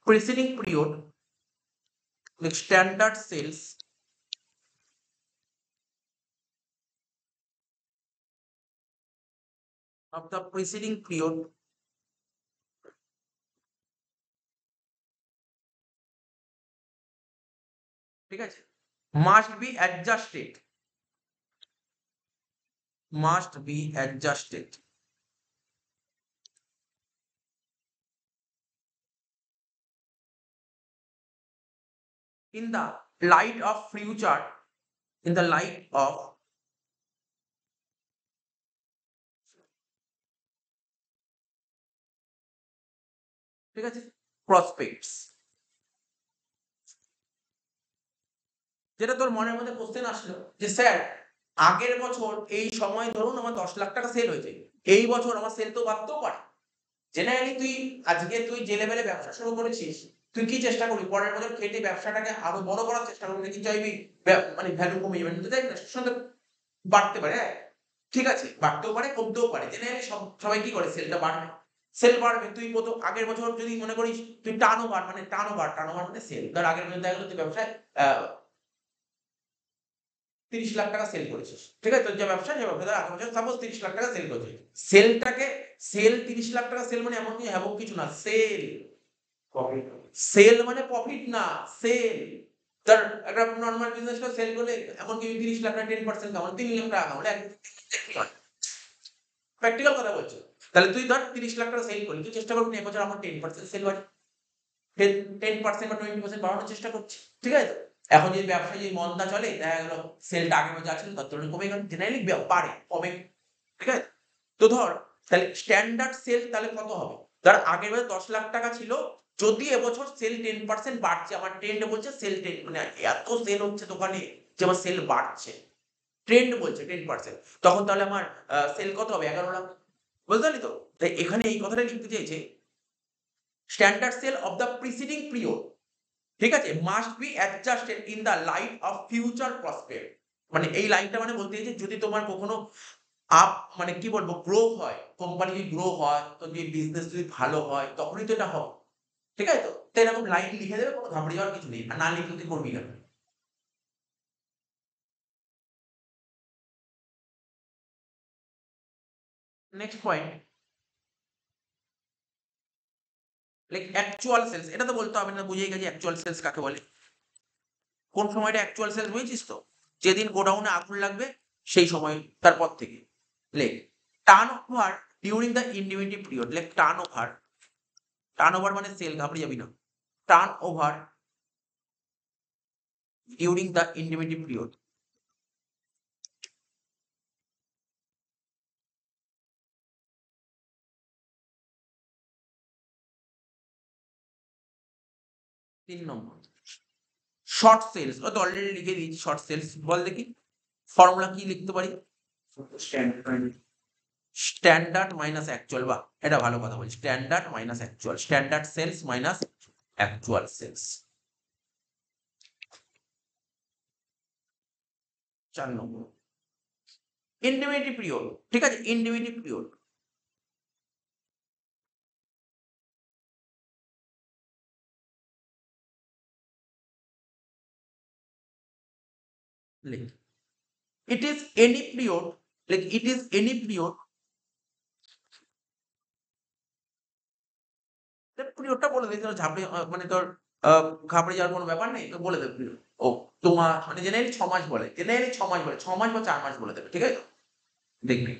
[SPEAKER 1] preceding period, standard sales of the preceding period ঠিক আছে must be adjusted, must be adjusted in the light of future, in the light of ঠিক আছে prospects। যেটা তোর মনের মধ্যে question আসলো যে স্যার আগের বছর এই সময় ধরুন আমার 10 লাখ টাকা সেল হয়েছে, এই বছর আমার সেল তো বাড়তেও পারে। জেনারেলি তুই আজকে তুই যে লেভেলে ব্যবসা শুরু করেছিস, তুই কি চেষ্টা করবি পরের বছর খেটে ব্যবসাটাকে আরো বড় করার চেষ্টা করবি, নাকি চাইবি মানে ভ্যালু কমে যাবে না, তাই না? সঙ্গে বাড়তে পারে, হ্যাঁ ঠিক আছে, বাড়তেও পারে কমতেও পারে। জেনারেলি সবাই কি করে, সেলটা বাড়বে, সেল বাড়বে। তুই প্রথম আগের বছর যদি মনে করিস তুই টার্নওভার মানে সেল, ধর আগের বছর দেখা গেল তুই ব্যবসায় ৩০ লাখ টাকা সেল করেছিস, ঠিক আছে? তোর যে ব্যবসা সে ব্যবসা আগের বছর সাপোজ ৩০ লাখ টাকা সেল করেছিস। সেলটাকে সেল ৩০ লাখ টাকা সেল মানে এমন কিছু না, সেল সেল মানে প্রফিট না, সেল। তার একটা নরমাল বিজনেস করে সেল করলে এমন কি ৩০ লাখ টাকা 10% কামানো, ৩ লাখ টাকা কামানো, প্র্যাকটিক্যাল কথা বলছো। তাহলে তুই ধর ৩০ লাখ টাকা সেল করলি, তুই চেষ্টা করবি এবছর আমার 10% সেল বাড়ে, 10% বা 20% বাড়ানোর চেষ্টা করছি, ঠিক আছে? এখন যদি ব্যবসায় যদি মন্দা চলে, দেখা গেল সেলটা আগের বছর যা ছিল তার তুলনায় কমে গেল, জেনারেলি বাড়ে কমে, ঠিক আছে? তো ধর তাহলে স্ট্যান্ডার্ড সেল তাহলে কত হবে? ধর আগের বছর 10 লাখ টাকা ছিল, যদি এবছর সেল 10% বাড়ছে, আমার ট্রেন্ড বলছে সেল 10 মানে এত সেল হচ্ছে দোকানে যে আমার সেল বাড়ছে, ট্রেন্ড বলছে 10%, তখন তাহলে আমার সেল কত হবে? 11 লাখ। বুঝতে পারলি তো? তাই এখানে এই কথাটা লিখতে চেয়েছে standard sale of the preceding period, ঠিক আছে, must be adjusted in the light of future prospect. মানে এই লাইনটা মানে বলতে চাইছে যদি তোমার কখনো আপ মানে কি বলবো গ্রো হয়, কোম্পানি যদি গ্রো হয়, তো যদি বিজনেস যদি ভালো হয় তখনই তো এটা হবে, ঠিক আছে? তো এরকম লাইন লিখে দেবে, কোনো ঘাবড়ে যাওয়ার কিছু নেই, আর না লিখলে তুই করবি না। Next point, like actual sales, এটা তো বলতে হবে না, বুঝেই গেছি অ্যাকচুয়াল সেলস কাকে বলে। কোন সময়টা অ্যাকচুয়াল সেলস বুঝেছিস তো? যেদিন গোডাউনে আগুন লাগবে সেই সময়, তারপর থেকে লেখ turn over during the intermediate period, লেখ টার্ন ওভার, টার্ন ওভার মানে সেল, ঘাবড়ে যাবি না, turn over during the intermediate period. ৩ number short sales, ও তো অলরেডি লিখে দিয়েছি শর্ট সেলস, বল দেখি ফর্মুলা কি লিখতে পারি? স্ট্যান্ডার্ড মাইনাস অ্যাকচুয়াল, বা এটা ভালো কথা বলছি, standard minus actual, standard sales minus actual sales. ৪ নম্বর ইন্ডিমিডিয়েট পিরিয়ড, ঠিক আছে, ইন্ডিমিডিয়েট পিরিয়ড লিখ it is any period, like it is any period, পিরিয়ডটা বলে দিই, তোর ঝাপড়ে মানে তোর ঘাবড়ে যাওয়ার কোনো ব্যাপার নেই, তো বলে দেবে পিরিয়ড। ও তোমার মানে জেনারেলি ৬ মাস বলে, জেনারেলি ৬ মাস বলে, ৬ মাস বা ৪ মাস বলে দেবে, ঠিক আছে? দেখবি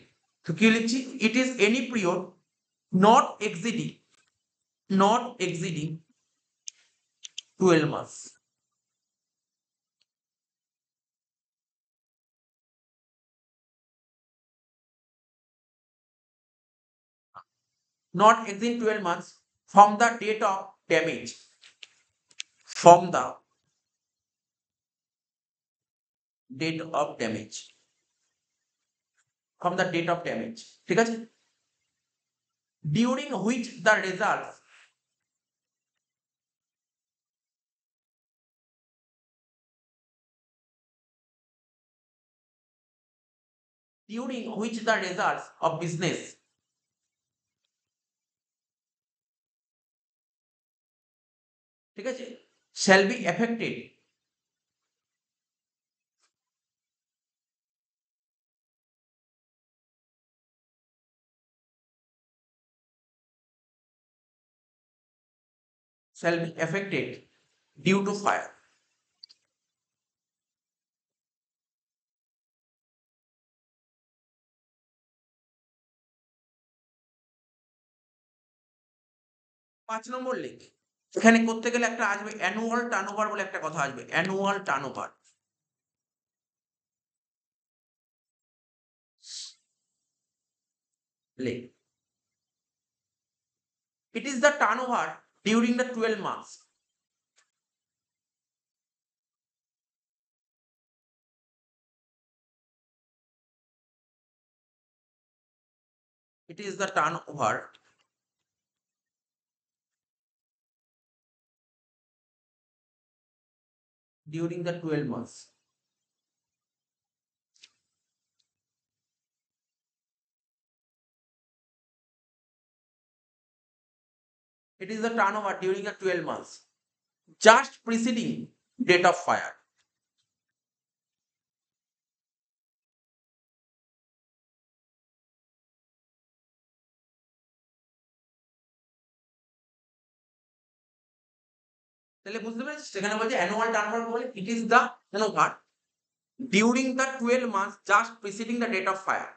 [SPEAKER 1] তো কি লিখছি, it is any period not exceeding, not exceeding 12 মাস। not exceed 12 months from the date of damage, from the date of damage, from the date of damage, ঠিক আছে, during which the results, during which the results of business, ঠিক আছে, shall be affected, shall be affected due to fire. 5 নম্বর লিখ, এখানে করতে গেলে একটা আসবে অ্যানুয়াল টার্নওভার বলে একটা কথা আসবে, অ্যানুয়াল টার্নওভার। লিখ, it is the turnover during the 12 months, it is the turnover during the 12 months, it is the turnover during the 12 months just preceding date of fire. তাহলে বুঝতে পেরেছিস, সেখানে বলছে অ্যানুয়াল টার্নওভার বলে it is the turnover during the 12 months just preceding the date of fire,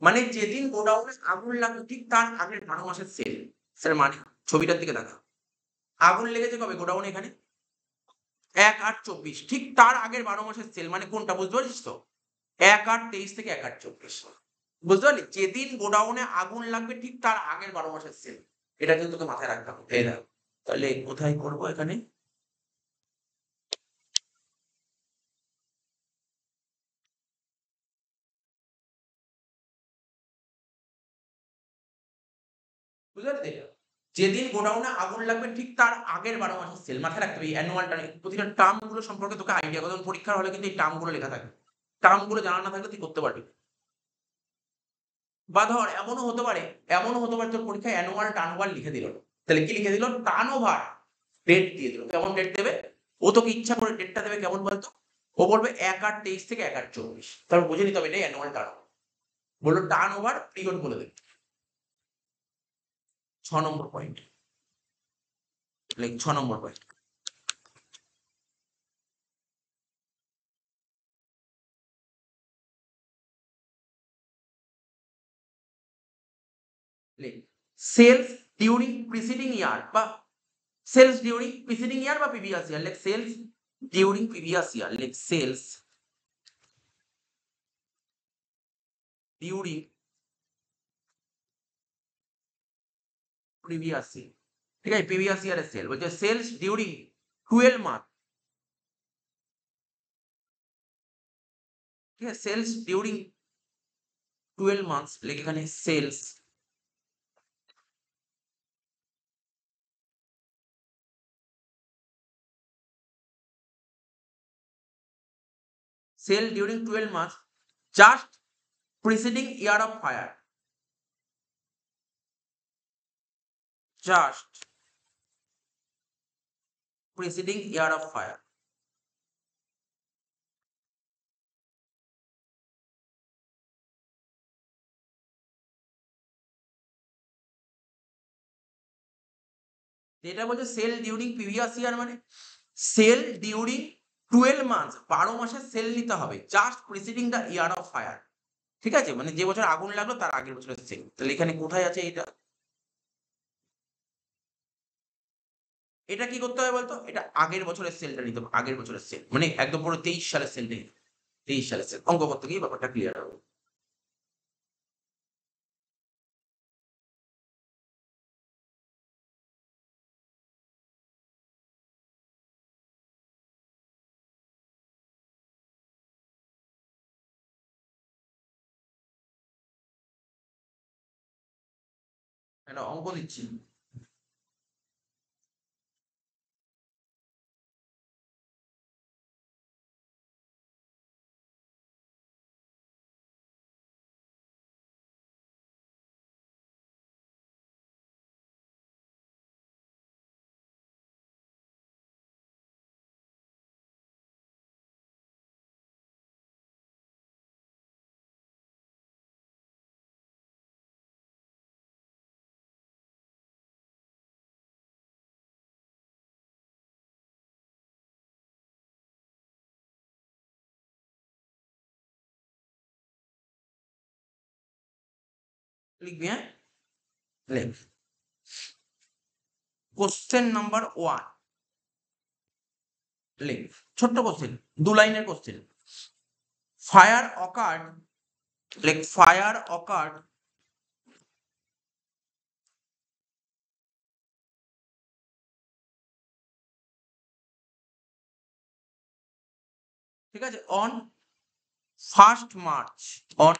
[SPEAKER 1] মানে যেদিন গোডাউনে আগুন লাগবে ঠিক তার আগের 12 মাসের সেল। স্যার মানে ছবিটার দিকে দেখা, আগুন লেগেছে কবে গোডাউনে, এখানে 1/8/24, ঠিক তার আগের 12 মাসের সেল, মানে কোনটা বুঝতে পারছিস তো, 1/8/23 থেকে 1/8/24, বুঝতে পারলি, যেদিন গোডাউনে আগুন লাগবে ঠিক তার আগের 12 মাসের সেল, এটা কিন্তু তোকে মাথায় রাখতে হবে। এই দেখো, তাহলে কোথায় করবো, এখানে বুঝতে পারলি, যেদিন গোডাউনে আগুন লাগবে ঠিক তার আগের 12 মাসের সেল, মাথায় রাখতে হবে এই অ্যানুয়াল টার্ম, প্রতিটা টার্ম গুলো সম্পর্কে তোকে আইডিয়া করতে হবে, পরীক্ষার হলে কিন্তু এই টার্ম গুলো লেখা থাকে, টার্ম গুলো জানা না থাকলে তুই করতে পারবি। বা ধর এমনও হতে পারে তোর পরীক্ষায় অ্যানুয়াল টার্নওভার লিখে দিল, তাহলে কি লিখে দিল, টার্নওভার ডেট দিয়ে দিল, কেমন ডেট দেবে, ও তোকে ইচ্ছা করে ডেটটা দেবে কেমন বলতো, ও বলবে 1/8/23 থেকে 1/8/24, তারপর বুঝে নিতে হবে এটাই অ্যানুয়াল টার্নওভার, বললো টার্নওভার পিরিয়ড বলে দেবে। 6 নম্বর পয়েন্ট, লাইক 6 নম্বর point, sales during preceding year বা সেলস ডিউরিং প্রিসিডিং ইয়ার বা previous year, like sales during previous year, like sales during previous year, ঠিক আছে, প্রিভিয়াস ইয়ারের সেল বলছে সেলস ডিউরিং 12 মান্থ, ঠিক আছে, সেলস ডিউরিং 12 মান্থস, লাইক এখানে sales sale during 12 months just preceding year of fire, just preceding year of fire, এটা বলছে sell during previous ইয়ার, মানে সেল ডিউরিং 12 মান্থস, 12 মাসের সেল নিতে হবে just preceding the year of fire, ঠিক আছে, মানে যে বছর আগুন লাগলো তার আগের বছরের সেল। তাহলে এখানে কোথায় আছে এটা, এটা কি করতে হবে বলতো, এটা আগের বছরের সেলটা নিতে হবে, আগের বছরের সেল, মানে একদম পুরো 23 সালের সেলটা নিতে হবে, 23 সালের সেল, অঙ্ক করতে গিয়ে ব্যাপারটা ক্লিয়ার হবে। একটা অঙ্ক দিচ্ছি। লিখবি, হ্যাঁ লিখ। কোশ্চেন নাম্বার 1 লিখ। ছোট্ট কোশ্চেন, 2 লাইনের কোশ্চেন। ফায়ার অকার্ড, লিখ ফায়ার অকার্ড ঠিক আছে, on 1st March, on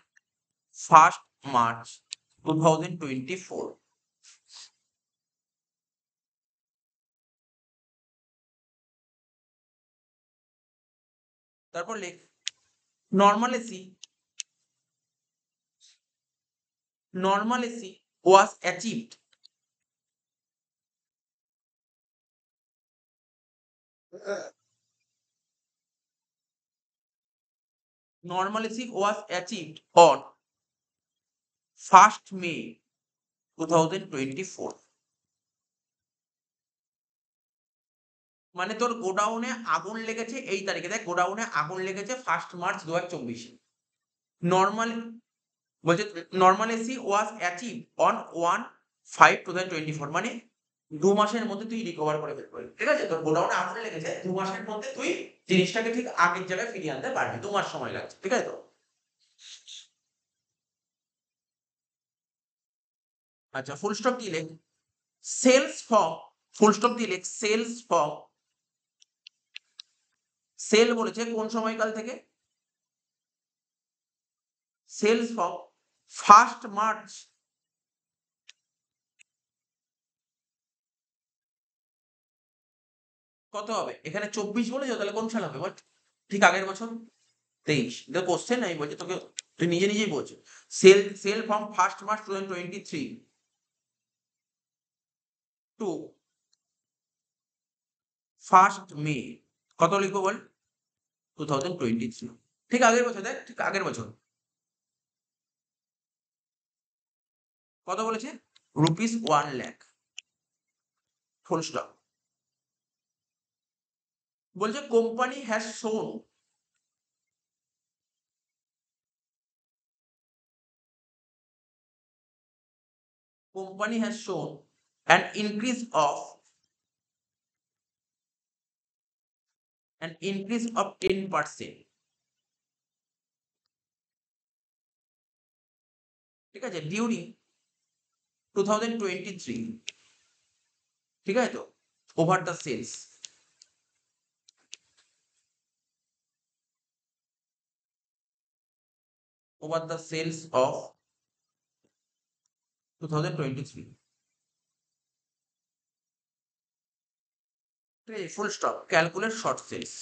[SPEAKER 1] 1st March 2024। তারপর লিখ normalcy was achieved on 1st May 2024। মানে তোর গোডাউনে আগুন লেগেছে এই তারিখে, দেখ গোডাউনে আগুন লেগেছে 1st March 2024। নরমাল বলছে normalcy was achieved on 1/5/2024, মানে 2 মাসের মধ্যে তুই রিকভার করে ফেলবি, ঠিক আছে। তোর গোডাউনে আগুন লেগেছে 2 মাসের মধ্যে তুই জিনিসটাকে ঠিক আগের জায়গায় ফিরিয়ে আনতে পারবি, 2 মাস সময় লাগছে, ঠিক আছে তো। আচ্ছা ফুল স্টপ দিয়ে লিখ সেলস ফ্রম, ফুল স্টপ দিয়ে লিখ সেলস ফ্রম, সেল বলেছে কোন সময়কাল থেকে, সেলস ফ্রম 1st March কত হবে, এখানে 24 বলেছে, তাহলে কোন সাল হবে বল, ঠিক আগের বছর 23। এটা কোশ্চেন আমি বলছি তোকে, তুই নিজে নিজেই বলছো। Sale from 1st March 2023 to 1st May কত লিখবো বল, 2023, ঠিক আগের বছর, দেখ ঠিক আগের বছর। কত বলেছে, ₹1,00,000, ফুল স্টপ। বলছে কোম্পানি হ্যাজ শোন, কোম্পানি হ্যাজ শোন an increase of 10%, ঠিক আছে, ডিউরিং 2023, ঠিক আছে তো, over the sales, over the sales of 2023, ঠিক আছে, full stop, calculate short sales.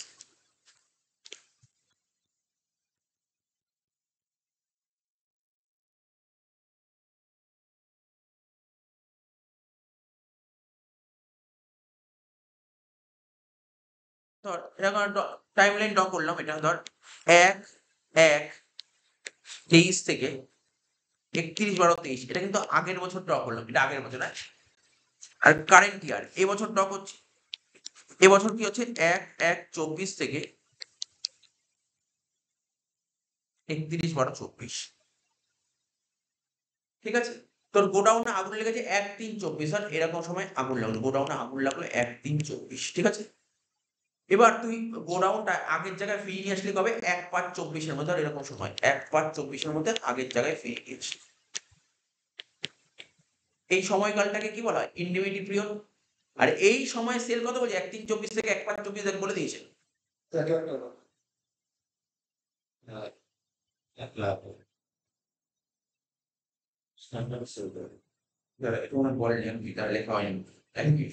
[SPEAKER 1] ধর এরকম টাইম লাইন ড্র করলাম, এটা ধর 1/1/23 থেকে 31/12/23, এটা কিন্তু আগের বছর ড্র করলাম, এটা আগের বছর, হ্যাঁ। আর কারেন্ট ইয়ার এবছর ড্র করছি, এবছর কি হচ্ছে 1/1/24 থেকে 31/12/24, ঠিক আছে। তোর গোডাউনে আগুন লেগেছে 1/3/24, আর এরকম সময় আগুন লাগলো, গোডাউনে আগুন লাগলো 1/3/24, ঠিক আছে। এবার তুই গোডাউনটা আগের জায়গায় ফিরিয়ে নিয়ে আসলি কবে, 1/5/24 মধ্যে, আর এরকম সময় 1/5/24 মধ্যে আগের জায়গায় ফিরিয়ে নিয়ে আসলি। এই সময়কালটাকে কি বলা হয়, ইন্ডিমিটি পিরিয়ড। আর এই সময় সেল কত বলছে, 1/3/24 থেকে 1/5/24 দেখ বলে দিয়েছে। একটু মনে বলেনি আমি তার লেখা হয়নি। Thank you.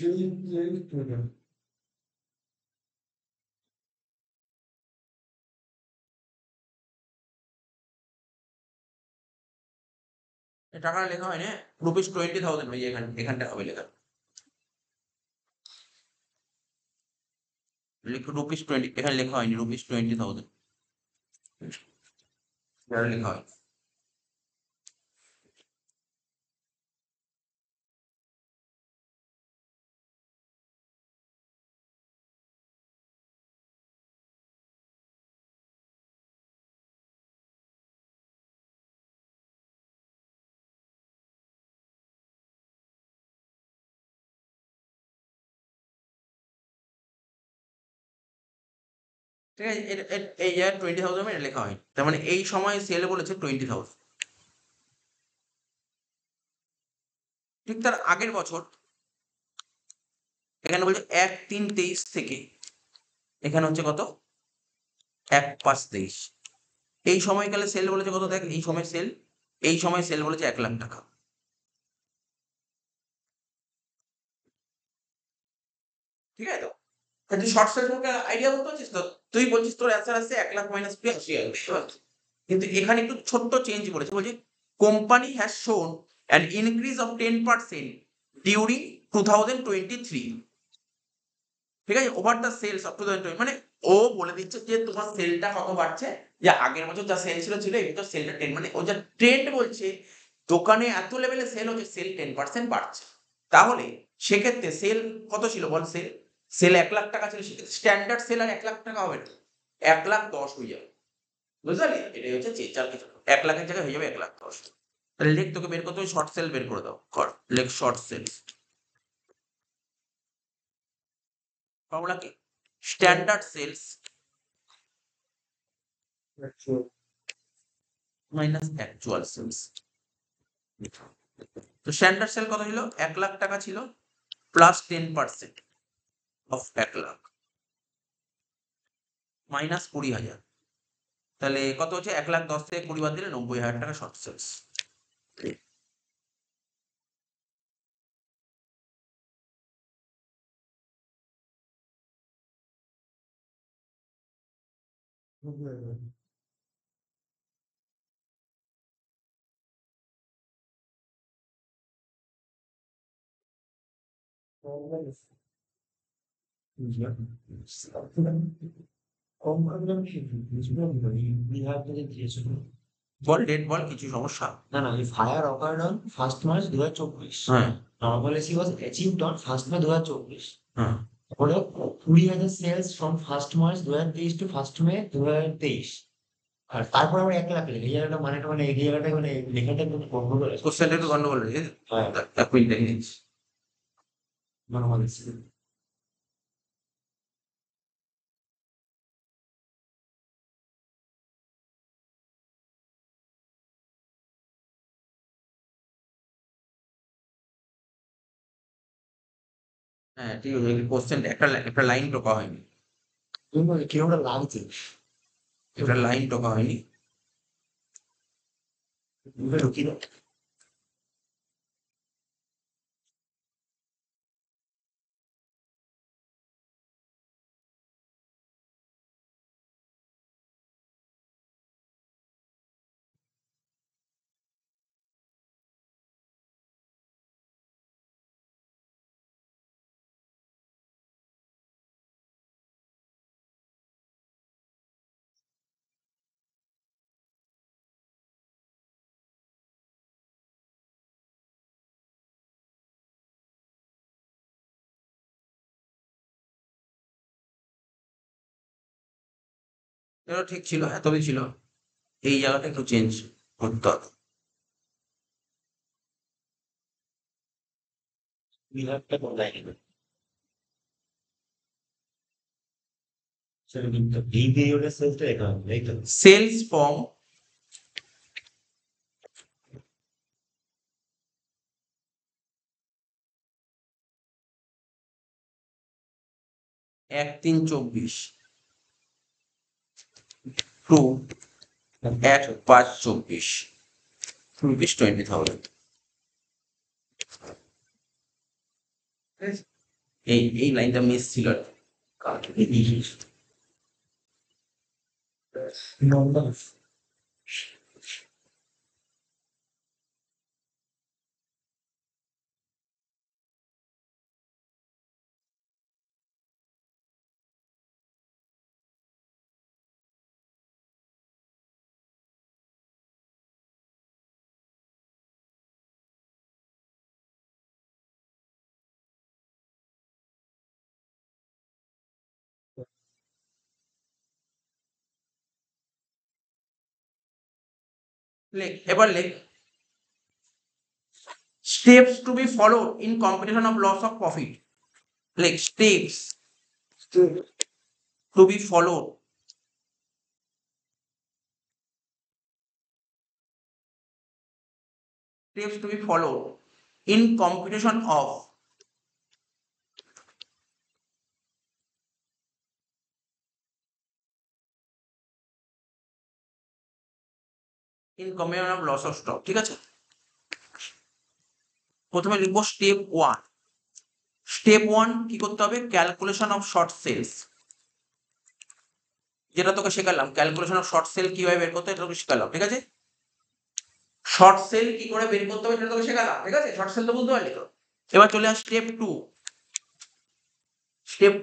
[SPEAKER 1] টাকাটা লেখা হয়নি, ₹20,000 ওই এখানটা হবে লেখা। ₹20 এখানে লেখা হয়নি, ₹20,000 লেখা হয়। ঠিক আছে, এই জায়গায় 20,000 এটা লেখা হয়নি, তার মানে এই সময় সেল বলেছে 20,000। ঠিক তার আগের বছর এখানে বলছে 1/3/23 থেকে এখানে হচ্ছে কত, 1/5/23। এই সময়কালে সেল বলেছে কত, দেখ এই সময় সেল বলেছে 1,00,000 টাকা। ঠিক আছে তো, তুই শর্ট সেল সম্পর্কে আইডিয়া করতে পারছিস তো? তুই বলছিস তোর অ্যান্সার আসছে 1,00,000 মাইনাস 82,000, কিন্তু এখানে একটু ছোট্ট চেঞ্জ বলেছে, বলছে কোম্পানি হ্যাজ শোন অ্যান ইনক্রিজ অফ 10% ডিউরিং 2023। ঠিক আছে, ওভার দ্য সেলস অফ 2020, মানে ও বলে দিচ্ছে যে তোমার সেলটা কত বাড়ছে, যে আগের বছর যা সেল ছিল এই বছর সেলটা 10, মানে ও যা ট্রেন্ড বলছে দোকানে এত লেভেলে সেল হচ্ছে, সেল 10% বাড়ছে। তাহলে সেক্ষেত্রে সেল কত ছিল বল, সেল 1,00,000 টাকা ছিল, সেক্ষেত্রে স্ট্যান্ডার্ড সেল আর 1,00,000 টাকা হবে না, 1,10,000 হয়ে যাবে। বুঝতে পারলি, এটাই হচ্ছে চার কিছু, 1,00,000-এর জায়গায় হয়ে যাবে 1,10,000। তাহলে লেখ, তোকে বের করতে হবে শর্ট সেল, বের করে দাও, কর লেখ শর্ট সেল। ফর্মুলা কি, standard sales minus actual sales. তো স্ট্যান্ডার্ড সেল কত ছিল, 1,00,000 টাকা ছিল, প্লাস 10% অফ 1,00,000 মাইনাস 20,000। তাহলে কত হচ্ছে, 1,10,000 থেকে 20 বাদ দিলে 90,000 টাকা শর্ট সেলস। বল ডেট বল, কিছু সমস্যা?
[SPEAKER 2] No, no, if higher occurred on 1st March 2024,
[SPEAKER 1] হ্যাঁ,
[SPEAKER 2] normalcy was achieved on 1st May 2024.
[SPEAKER 1] হ্যাঁ,
[SPEAKER 2] তারপরে 20,000 sales from 1st March 2023 to 1st May 2023। আর তারপর আমরা 1,00,000 লিখি। এই জায়গাটা মানে এই জায়গাটা মানে লেখাটা একটু গন্ডগোল আছে।
[SPEAKER 1] কোশ্চেনটা একটু গন্ডগোল রয়েছে,
[SPEAKER 2] হ্যাঁ,
[SPEAKER 1] এক মিনিট দেখে নিচ্ছি।
[SPEAKER 2] normalcy।
[SPEAKER 1] হ্যাঁ ঠিক আছে, কোশ্চেন একটা লাইন টোকা হয়নি,
[SPEAKER 2] কিন্তু কিরকমটা লাগছে?
[SPEAKER 1] একটা লাইন টোকা হয়নি।
[SPEAKER 2] ঢুকি না।
[SPEAKER 1] এটা ঠিক ছিল, এতই ছিল, এই জায়গাটা একটু চেঞ্জ করতে হবে।
[SPEAKER 2] বিভাগটা বলাই নেবে। সেটা কিন্তু বি পিরিয়ডের সেলসটা লেখা হবে, তাই তো?
[SPEAKER 1] Sales from 1/3/24 to 1/5/24, ₹20,000। এই লাইনটা মিস ছিল
[SPEAKER 2] নম্বর
[SPEAKER 1] লেখ এবার লেখ steps to be followed in computation of loss of profit লেখ steps to be followed steps to be followed in computation of loss of stock ঠিক আছে প্রথমে লিখবো স্টেপ ওয়ান কি করতে হবে ক্যালকুলেশন অফ শর্ট সেলস যেটা তোকে শেখালাম ক্যালকুলেশন অফ শর্ট সেল কিভাবে বের করতে হয় এটা তোকে শেখালাম ঠিক আছে শর্ট সেল কি করে বের করতে হবে সেটা তোকে শেখালাম ঠিক আছে শর্ট সেল তো বুঝতে পারলি তো এবার চলে আস স্টেপ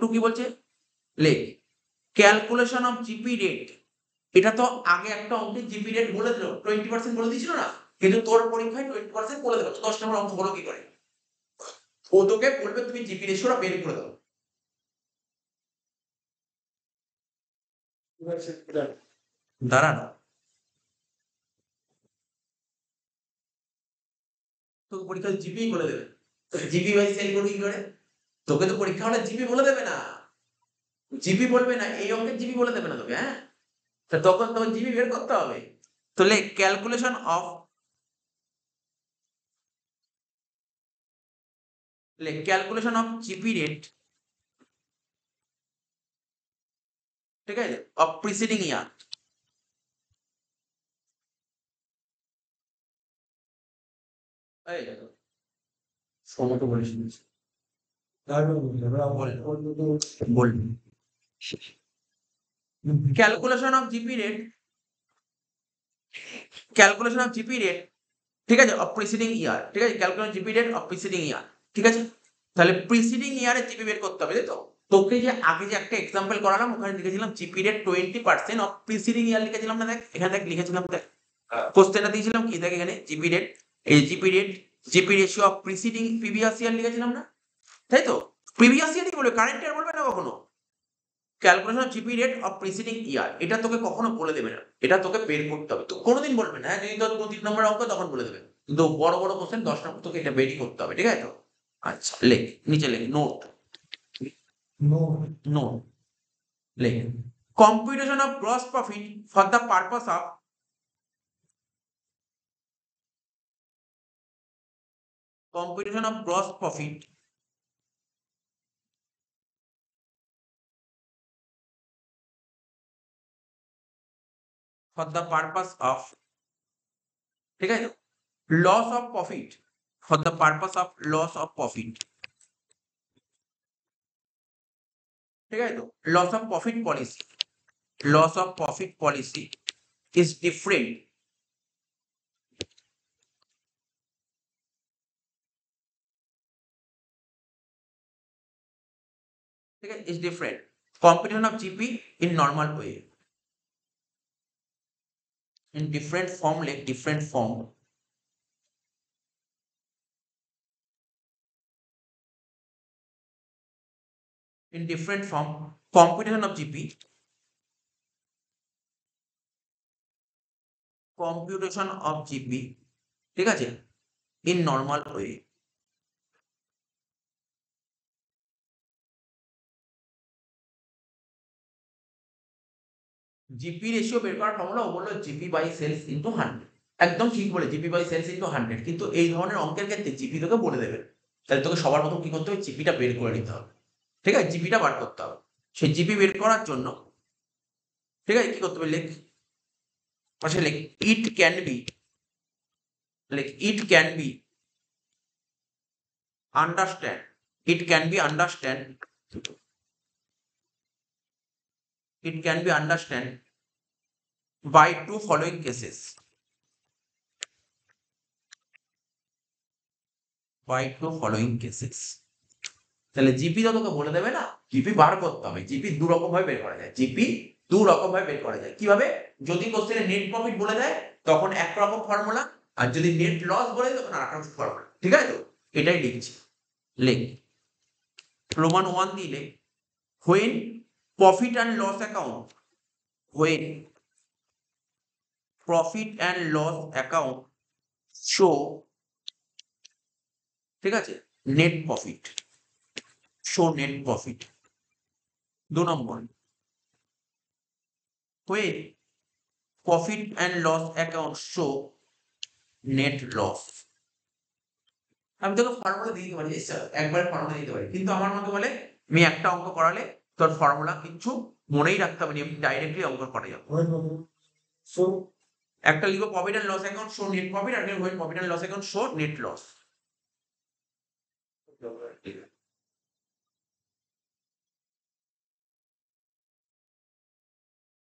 [SPEAKER 1] টু কি বলছে লেখ ক্যালকুলেশন অফ জিপি রেট এটা তো আগে একটা অঙ্কে জিপি রেট বলে দিল 20% বলে দিয়েছিল না কিন্তু তোর পরীক্ষায় 20% বলে দেবে তো 10 নম্বর অঙ্ক হলো কি করে ও তোকে বলবে তুমি জিপি রেশিওটা বের করে দাও দাঁড়ানো তোকে পরীক্ষা জিপি বলে দেবে জিপি বাই সেল করবি কি করে তোকে তো পরীক্ষা হলে জিপি বলে দেবে না জিপি বলবে না এই অঙ্কের জিপি বলে দেবে না তোকে হ্যাঁ তা তখন তোমার জিপি বের করতে হবে তো লেখ ক্যালকুলেশন অফ জিপি রেট ঠিক আছে অফ প্রিসিডিং ইয়ার এই সমতো বলিস বলবি ক্যালকুলেশন অফ জিপি রেট ঠিক আছে অফ প্রিসিডিং ইয়ার ঠিক আছে calculation GP rate of preceding year ঠিক আছে তাহলে প্রিসিডিং ইয়ারে জিপি বের করতে হবে তাই তো তোকে যে আগে যে একটা এক্সাম্পল করালাম ওখানে লিখেছিলাম জিপি রেট 20% অফ প্রিসিডিং ইয়ার লিখেছিলাম না দেখ এখানে দেখ লিখেছিলাম দেখ কোশ্চেনটা দিয়েছিলাম কি দেখ এখানে GP ratio of preceding previous year লিখেছিলাম না তাই তো প্রিভিয়াস ইয়ারই বলবে কারেন্ট ইয়ার বলবে না কখনো calculation of GP rate of preceding year এটা তোকে কখনো বলে দেবে না এটা তোকে বের করতে হবে তো কোনোদিন বলবে না যদি তোর 2-3 নম্বর অঙ্ক তখন বলে দেবে কিন্তু বড় বড় কোশ্চেন 10 নম্বর তোকে এটা বেরই করতে হবে ঠিক আছে তো আচ্ছা লেখ নিচে লেখ নোট লেখ computation of gross profit for the purpose of computation of gross profit for the purpose of ঠিক আছে loss of profit for the purpose of loss of profit ঠিক আছে তো loss of profit policy is different ঠিক আছে is different computation of GP in normal way in different form like different form computation of GP ঠিক আছে in normal way GP ratio বের করার formula ও বললো জিপি বাই সেলস ইনটু 100 একদম ঠিক বলে জিপি বাই সেলস ইনটু 100 কিন্তু এই ধরনের অঙ্কের ক্ষেত্রে জিপি তোকে বলে দেবে তাহলে তোকে সবার প্রথম কি করতে হবে জিপিটা বের করে নিতে হবে ঠিক আছে জিপিটা বার করতে হবে সেই জিপি বের করার জন্য ঠিক আছে কি করতে হবে লেখ পাশে লেখ it can be understand, it can be understand, it can be understand by two following cases, by two following cases। তাহলে জিপি তো তোকে বলে দেবে না, জিপি বার করতে হবে। জিপি দু রকম ভাবে বের করা যায়, জিপি দু রকম ভাবে বের করা যায়। কিভাবে? যদি কোশ্চেনে নেট প্রফিট বলে দেয় তখন এক রকম ফর্মুলা, আর যদি নেট লস বলে দেয় তখন আর একটা ফর্মুলা। ঠিক আছে তো? এটাই লিখছি। লেখ রোমান 1 দিলে when profit and loss account, when profit and loss account show, ঠিক আছে, net profit, show net profit। 2 number, when profit and loss account show net loss। আমি তোকে ফর্মুলা দিয়ে দিতে পারি, একবারে ফর্মুলা দিতে পারি, কিন্তু আমার মতে বলে আমি একটা অঙ্ক করালে তোর ফর্মুলা কিছু মনেই রাখতে হবে না, আমি ডাইরেক্টলি অঙ্ক করা যাবে।
[SPEAKER 2] So
[SPEAKER 1] একটা লিখো profit and loss account show net profit, আর একটা when profit and loss account show net loss.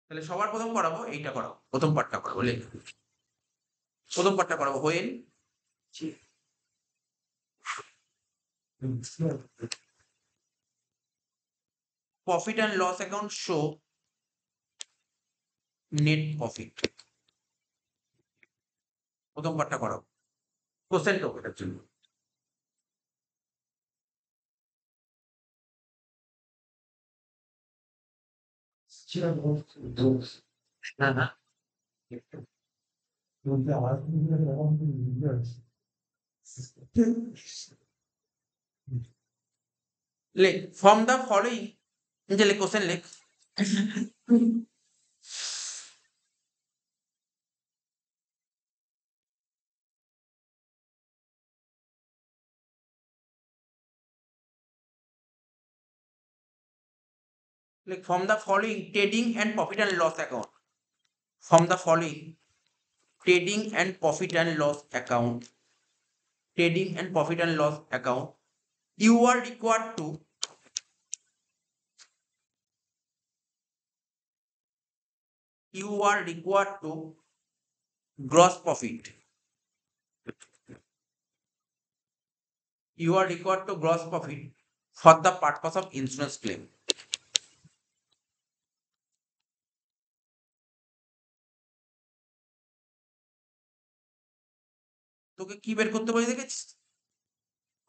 [SPEAKER 1] তাহলে সবার প্রথম করাবো এইটা, করাবো প্রথম পার্টটা করাবো। লেখ প্রথম পার্টটা করাবো, when profit and loss account show net profit, প্রথম পার্টটা করাবো। কোশ্চেন তো এটার জন্য না না লেখ ফ্রম দ্য ফলোইং, যে লেখ কোশ্চেন লেখ like from the following trading and profit and loss account, from the following trading and profit and loss account, trading and profit and loss account, you are required to gross profit, you are required to gross profit for the purpose of insurance claim। তোকে কি বের করতে বলে দেখেছিস?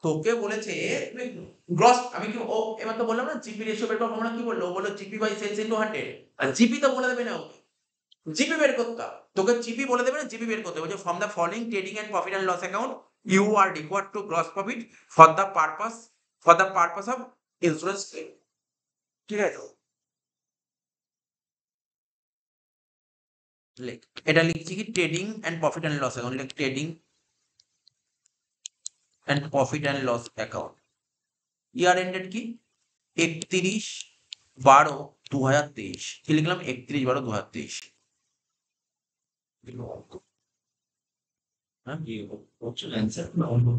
[SPEAKER 1] তোকে বলেছে gross, আমি কি ও এবার তো বললাম না জিপি রেশিও বের করার ফর্মুলা কি বললো? বললো জিপি বাই সেলস ইনটু 100, আর জিপি তো বলে দেবে না, জিপি বের করতে হবে তোকে, জিপি বলে দেবে না, জিপি বের করতে হবে। From the following trading and profit and loss account you are required to gross profit for the purpose of insurance claim. ঠিক আছে, লেখ এটা লিখছি কি trading and profit and loss account, লেখ trading and profit and loss account. Year ended কি 31/12/2023, কি লিখলাম 31/12/2023।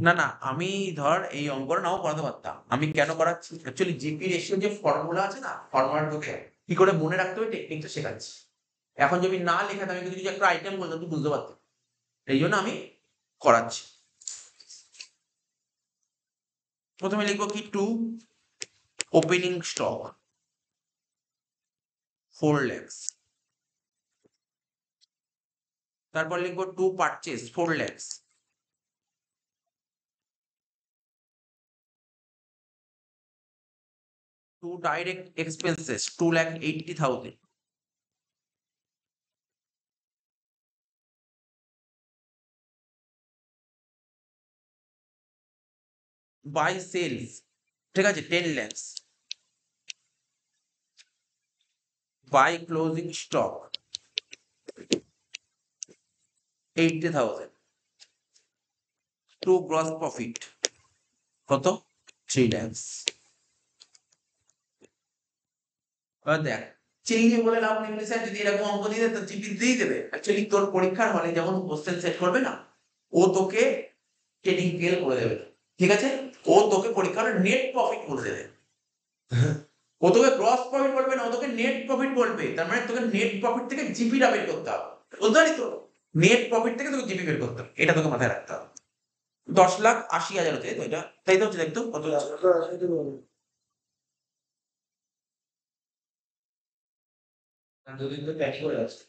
[SPEAKER 1] না না আমি ধর এই অঙ্কটা নাও করাতে পারতাম, আমি কেন করাচ্ছি অ্যাকচুয়ালি জিপি রেশিও যে ফর্মুলা আছে না, ফর্মুলাটাকে কি করে মনে রাখতে হবে টেকনিকটা শেখাচ্ছি। এখন যদি না লেখাতে আমি যদি একটা আইটেম বলতাম তুই বুঝতে পারতাম, এই জন্য আমি করাচ্ছি। প্রথমে লিখবো কি টু ওপেনিং স্টক 4 lakhs, তারপর লিখবো to purchase 4 lakhs, to direct expenses 2,80,000, by sales, ঠিক আছে 10 lakhs, by closing stock 80,000, to gross profit কত 3 lakhs। এবার দেখ চেঞ্জে বলে লাভ নেই, স্যার যদি এরকম অঙ্ক দিয়ে দেয় তো জিপি দিয়ে দেবে। অ্যাকচুয়ালি তোর পরীক্ষার হলে যেমন কোশ্চেন সেট করবে না, ও তোকে ট্রেডিং ফেল করে দেবে। ঠিক আছে, ও তোকে পরীক্ষা হলে নেট প্রফিট বলে দেবে, ও তোকে গ্রস প্রফিট বলবে না, ও তোকে নেট প্রফিট বলবে। তার মানে তোকে নেট প্রফিট থেকে জিপিটা বের করতে হবে, বুঝতে পারি তো? নেট প্রফিট থেকে তোকে জিপি বের করতে হবে, এটা তোকে মাথায় রাখতে হবে। 10,80,000 হচ্ছে তো এটা, তাই তো হচ্ছে, দেখতো কত হচ্ছে?
[SPEAKER 2] দুদিন তো প্যাক করে আছে।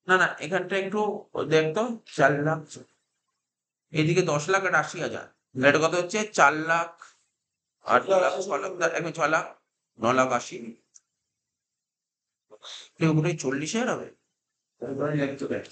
[SPEAKER 1] না না, এখানটা একটু দেখতো, 4,00,000, এদিকে 10,00,000 আর 80,000, এটা কত হচ্ছে? 4,00,000, 8,00,000, 6,00,000, এখন 6,00,000, 9,80,000, ওগুলোই 40,000 হবে। তারপরে দেখতে পাই।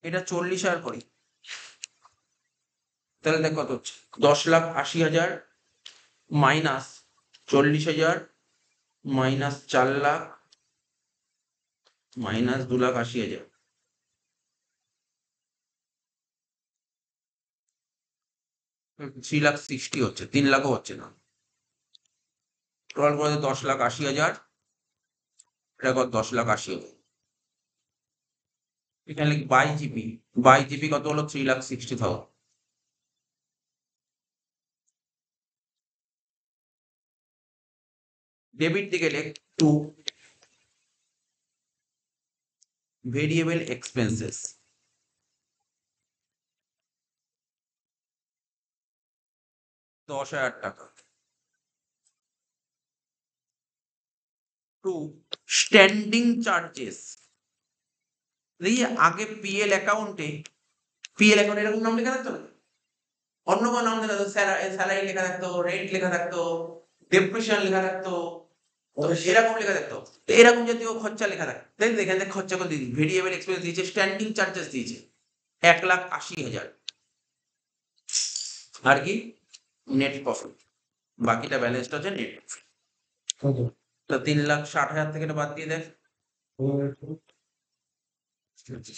[SPEAKER 1] এটা 40,000 করি, তাহলে দেখ কত হচ্ছে? 10,80,000 মাইনাস 40,000 মাইনাস 4,00,000 মাইনাস 2,80,000, 3,60,000 হচ্ছে, 3,00,000 হচ্ছে না। টোটাল করে 10,80,000, এটা কত? 10,80,000, এখানে লিখি বাই জিপি, বাই জিপি কত হলো? 3,60,000। ডেবিট দিকে লেখ টু ভেরিয়েবল এক্সপেন্সেস, 10,000 টাকা, টু স্ট্যান্ডিং চার্জেস। এই আগে পিএল অ্যাকাউন্টে, পিএল অ্যাকাউন্ট এরকম নাম লেখা থাকতো না, অন্য কোনো নাম লেখা থাকতো, স্যালারি লেখা থাকতো, রেন্ট লেখা থাকতো, ডেপ্রিসিয়েশন লেখা থাকতো, এরকম লেখা থাকতো। তো এরকম জাতীয় খরচা লেখা থাকে, তাই তো? এখানে খরচা করে দিয়েছি, ভেরিয়েবল এক্সপেন্স দিয়েছে, স্ট্যান্ডিং চার্জেস দিয়েছে 1,80,000, আর কি? নেট প্রফিট, বাকিটা ব্যালেন্সটা হচ্ছে নেট প্রফিট। তো 3,60,000 থেকে এটা বাদ দিয়ে দেখ,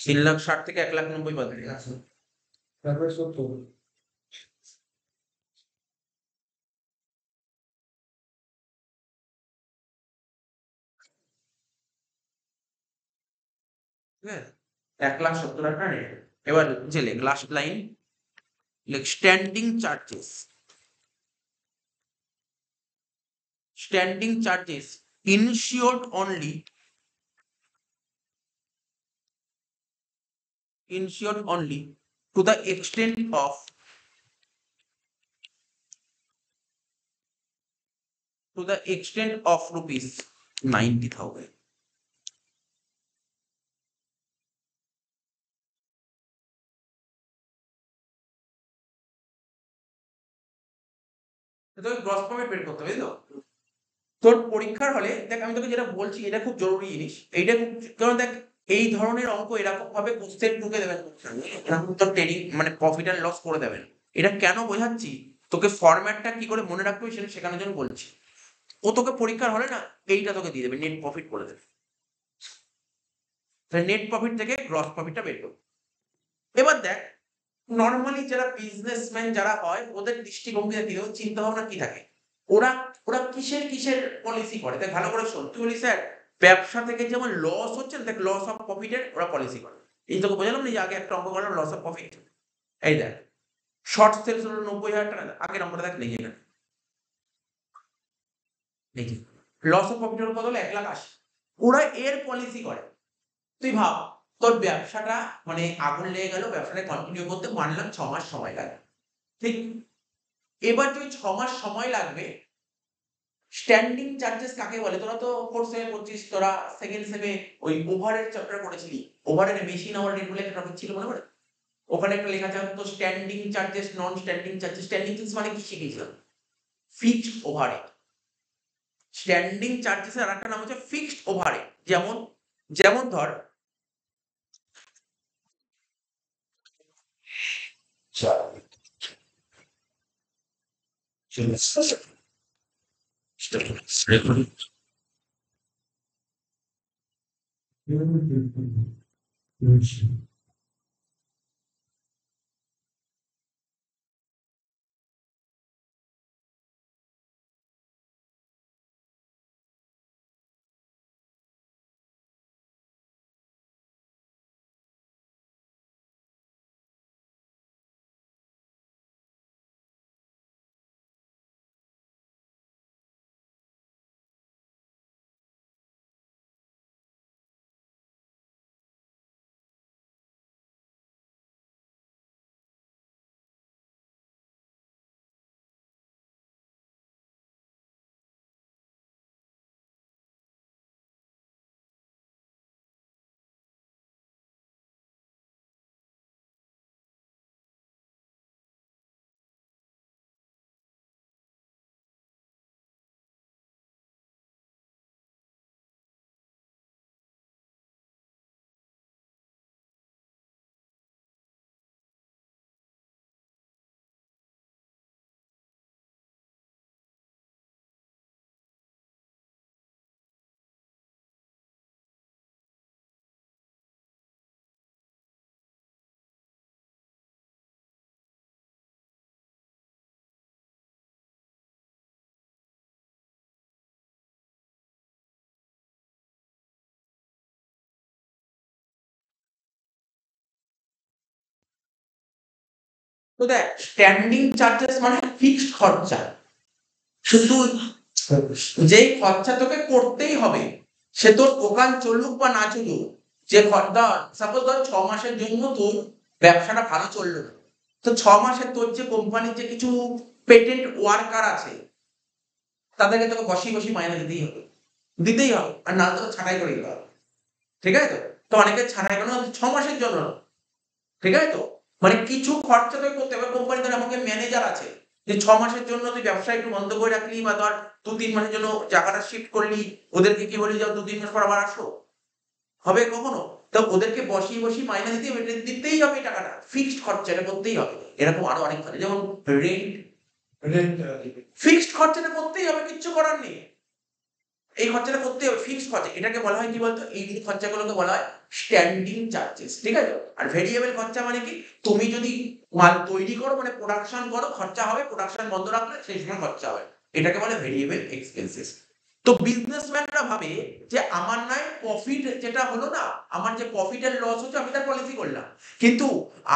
[SPEAKER 1] 3,60,000 থেকে 1,90,000 বাদ দিয়ে দেখ।
[SPEAKER 2] তারপরে 70।
[SPEAKER 1] ঠিক আছে, 1,70,000 টাকা নেট। এবার যে লেখ লাস্ট লাইন, লেখ standing charges, standing charges insured only to the extent of rupees 90,000। তোকে গ্রস প্রফিট বের করতে হবে, তো তোর পরীক্ষার হলে দেখ, আমি তোকে যেটা বলছি এটা খুব জরুরি জিনিস, এইটা খুব, কারণ দেখ এই ধরনের অঙ্ক এরকম ভাবে কোশ্চেন ঢুকে দেবেন, এরকম তোর ট্রেডিং মানে প্রফিট এন্ড লস করে দেবেন। এটা কেন বোঝাচ্ছি, তোকে ফরম্যাটটা কি করে মনে রাখতে হবে সেটা শেখানোর জন্য বলছি। ও তোকে পরীক্ষার হলে না এইটা তোকে দিয়ে দেবে, নেট প্রফিট করে দেবে, তাহলে নেট প্রফিট থেকে গ্রস প্রফিটটা বের করবে। এবার দেখ, নর্মালি যারা বিজনেসম্যান যারা হয়, ওদের দৃষ্টিভঙ্গিতে কি, চিন্তা ভাবনা কি থাকে, ওরা ওরা কিসের কিসের পলিসি করে, দেখ ভালো করে শোন। তুই বলি স্যার ব্যবসা থেকে যেমন লস হচ্ছে না, দেখ লস অফ প্রফিটের ওরা পলিসি করে। এই তোকে বোঝালাম না যে আগে একটা অঙ্ক করলাম লস অফ প্রফিট, এই দেখ শর্ট সেলস হলো 90,000 টাকা, আগের নম্বরটা দেখ, নেই এখানে, নেই, লস অফ প্রফিট হলো কত হলো? 1,80,000। ওরা এর পলিসি করে। তুই ভাব তোর ব্যবসাটা মানে আগুন লেগে গেল, ব্যবসাটা কন্টিনিউ করতে মানলাম 6 মাস সময় লাগে, ঠিক? এবার তুই 6 মাস সময় লাগবে, স্ট্যান্ডিং চার্জেস কাকে বলে? তোরা তো ফোর্থ সেমে পড়ছিস, তোরা সেকেন্ড সেমে ওই ওভারের চ্যাপ্টার পড়েছিলি। ওভারের মেশিন আওয়ার রেট বলে একটা টপিক ছিল, মনে পড়ে? ওখানে একটা লেখা থাকতো standing charges, non standing charges. Standing charges মানে কি শিখিয়েছিলাম? Fixed overhead. স্ট্যান্ডিং চার্জেস এর আরেকটা নাম হচ্ছে ফিক্সড ওভারহেড। যেমন যেমন ধর তো দেখ, স্ট্যান্ডিং চার্জেস মানে ফিক্সড খরচা। শুধু যেই খরচা তোকে করতেই হবে, সে তোর দোকান চলুক বা না চলুক, যে খরচা, সাপোজ ধর 6 মাসের জন্য তোর ব্যবসাটা ভালো চললো না, তো 6 মাসে তোর যে কোম্পানির যে কিছু পেটেন্ট ওয়ার্কার আছে, তাদেরকে তোকে বসিয়ে বসিয়ে মাইনে দিতেই হবে, দিতেই হবে, আর না তোকে ছাঁটাই করে দিতে হবে। ঠিক আছে তো? তো অনেকে ছাঁটাই করে 6 মাসের জন্য, ঠিক আছে তো? মানে কিছু খরচা তোকে করতে হবে। কোম্পানি ধর আমাকে ম্যানেজার আছে, যে 6 মাসের জন্য তুই ব্যবসা একটু বন্ধ করে রাখলি, বা ধর 2-3 মাসের জন্য জায়গাটা শিফট করলি, ওদেরকে কি বলি, যাও 2-3 মাস পর আবার আসো, হবে কখনো? তো ওদেরকে বসিয়ে বসিয়ে মাইনে দিতে হবে, এটা দিতেই হবে, এই টাকাটা ফিক্সড খরচা, এটা করতেই হবে। এরকম আরো অনেক খরচা, যেমন রেন্ট, ফিক্সড খরচাটা করতেই হবে, কিচ্ছু করার নেই। এই খরচাটা করতেই হবে, ফিক্সড খরচা। এটাকে বলা হয় কি বলতো, এই খরচাগুলোকে বলা হয় স্ট্যান্ডিং চার্জেস, ঠিক আছে? আর ভেরিয়েবল খরচা মানে কি, তুমি যদি মাল তৈরি করো, মানে প্রোডাকশন করো, খরচা হবে, প্রোডাকশন বন্ধ রাখলে সেই সময় খরচা হবে, এটাকে বলে ভেরিয়েবল এক্সপেন্সেস। তো বিজনেসম্যানরা ভাবে যে আমার নয় প্রফিট যেটা হলো না, আমার যে প্রফিট এর লস হচ্ছে, আমি তার পলিসি করলাম, কিন্তু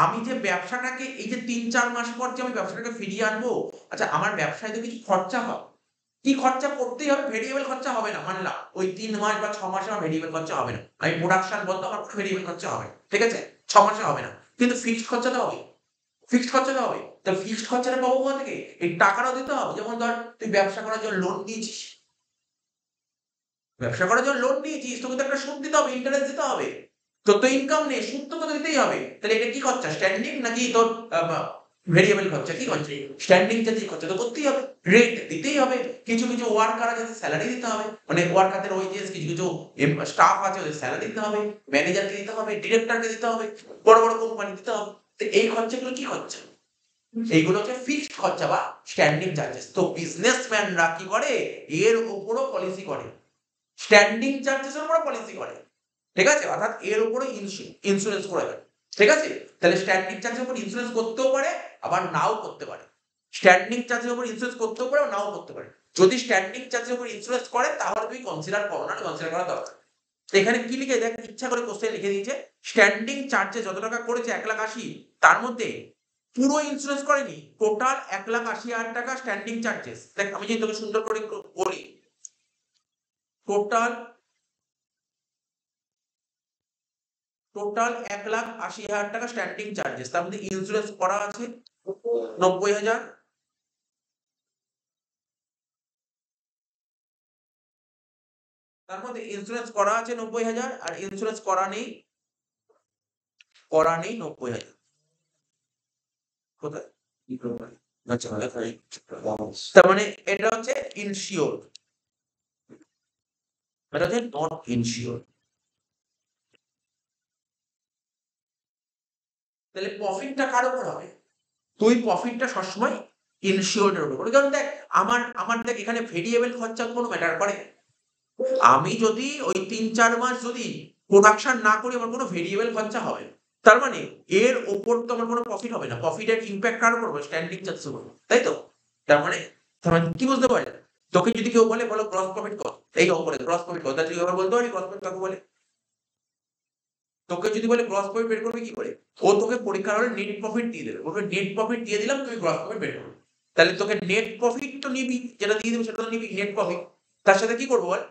[SPEAKER 1] আমি যে ব্যবসাটাকে এই যে 3-4 মাস পর যে আমি ব্যবসাটাকে ফিরিয়ে আনবো, আচ্ছা আমার ব্যবসায় তো কিছু খরচা হয়, কি খরচা করতেই হবে, ভেরিয়েবল খরচা হবে না, মানলাম ওই 3 মাস বা 6 মাসে আমার ভেরিয়েবল খরচা হবে না, আমি প্রোডাকশন বন্ধ, আমার কোনো ভেরিয়েবল খরচা হবে না, ঠিক আছে? 6 মাসে হবে না, কিন্তু ফিক্সড খরচা তো হবে, ফিক্সড খরচা তো হবে। তো ফিক্সড খরচাটা পাবো কোথা থেকে? এই টাকাটাও দিতে হবে। যেমন ধর তুই ব্যবসা করার জন্য লোন নিয়েছিস, ব্যবসা করার জন্য লোন নিয়েছিস, তোকে তো একটা সুদ দিতে হবে, ইন্টারেস্ট দিতে হবে। তোর তো ইনকাম নেই, সুদ তো তোকে দিতেই হবে। তাহলে এটা কি খরচা, স্ট্যান্ডিং নাকি তোর ভেরিয়েবল খরচা? কি খরচা? স্ট্যান্ডিং চার্জ, খরচা তো করতেই হবে, রেট দিতেই হবে। কিছু কিছু ওয়ার্কার আছে, স্যালারি দিতে হবে, মানে ওয়ার্কারদের ওয়েজেস, কিছু কিছু স্টাফ আছে, ওদের স্যালারি দিতে হবে, ম্যানেজারকে দিতে হবে, ডিরেক্টরকে দিতে হবে, বড় বড় কোম্পানি দিতে হবে। তো এই খরচাগুলো কি খরচা? এইগুলো হচ্ছে ফিক্সড খরচা বা স্ট্যান্ডিং চার্জেস। তো বিজনেসম্যানরা কি করে, এর উপরও পলিসি করে, স্ট্যান্ডিং চার্জেস এর উপরে পলিসি করে, ঠিক আছে? অর্থাৎ এর উপরে ইন্স্যুরেন্স করে দেয়, ঠিক আছে? তাহলে স্ট্যান্ডিং চার্জের উপর ইন্স্যুরেন্স করতেও পারে, আবার নাও করতে পারে। স্ট্যান্ডিং চার্জের উপর ইন্স্যুরেন্স করতেও পারে, নাও করতে পারে। যদি স্ট্যান্ডিং চার্জের উপর ইন্স্যুরেন্স করে, তাহলে তুমি কনসিডার করো, না কনসিডার করা দরকার। তো এখানে কি লিখে দেখ, ইচ্ছা করে কোশ্চেন লিখে দিয়েছে, স্ট্যান্ডিং চার্জে যত টাকা করেছে 1,80,000, তার মধ্যে পুরো ইন্স্যুরেন্স করেনি, টোটাল 1,80,000 টাকা স্ট্যান্ডিং চার্জেস। দেখ আমি যদি তোকে সুন্দর করে একটু বলি, টোটাল টোটাল 1,80,000 টাকা স্ট্যান্ডিং চার্জেস, তার মধ্যে ইন্স্যুরেন্স করা আছে 90,000, তার মধ্যে ইন্স্যুরেন্স করা আছে 90,000 আর ইন্স্যুরেন্স করা নেই 90,000। কোথায়? আচ্ছা, তার মানে এটা হচ্ছে ইনসিওর, এটা হচ্ছে নট ইনসিওর। তাহলে প্রফিটটা কার উপর হবে? তুই প্রফিটটা সবসময় ইনসিওর্ড এর উপর, কারণ দেখ আমার দেখ এখানে ভেরিয়েবল খরচা কোনো ম্যাটার করে। আমি যদি ওই ৩-৪ মাস যদি প্রোডাকশন না করি আমার কোনো ভেরিয়েবল খরচা হবে না। তার মানে এর উপর তো আমার কোনো প্রফিট হবে না। প্রফিটের ইমপ্যাক্ট কার উপর হবে? স্ট্যান্ডিং চার্জেস এর উপর, তাই তো? তার মানে কি বুঝতে পারলি? তোকে যদি কেউ বলে বলো গ্রস প্রফিট কত? এই অঙ্ক করে গ্রস প্রফিট কত? তাহলে তুই এবার বলতে পারবি গ্রস প্রফিট কাকে বলে? তোকে যদি বলে গ্রস প্রফিট বের করবি কি করে? ও তোকে পরীক্ষার হলে নেট প্রফিট দিয়ে দেবে। বলবে নেট প্রফিট দিয়ে দিলাম, তুমি গ্রস প্রফিট বের করো। তাহলে তোকে নেট প্রফিট তো নিবি, যেটা দিয়ে দেবে সেটা তো নিবি, নেট প্রফিট। তার সাথে কি করবো বল?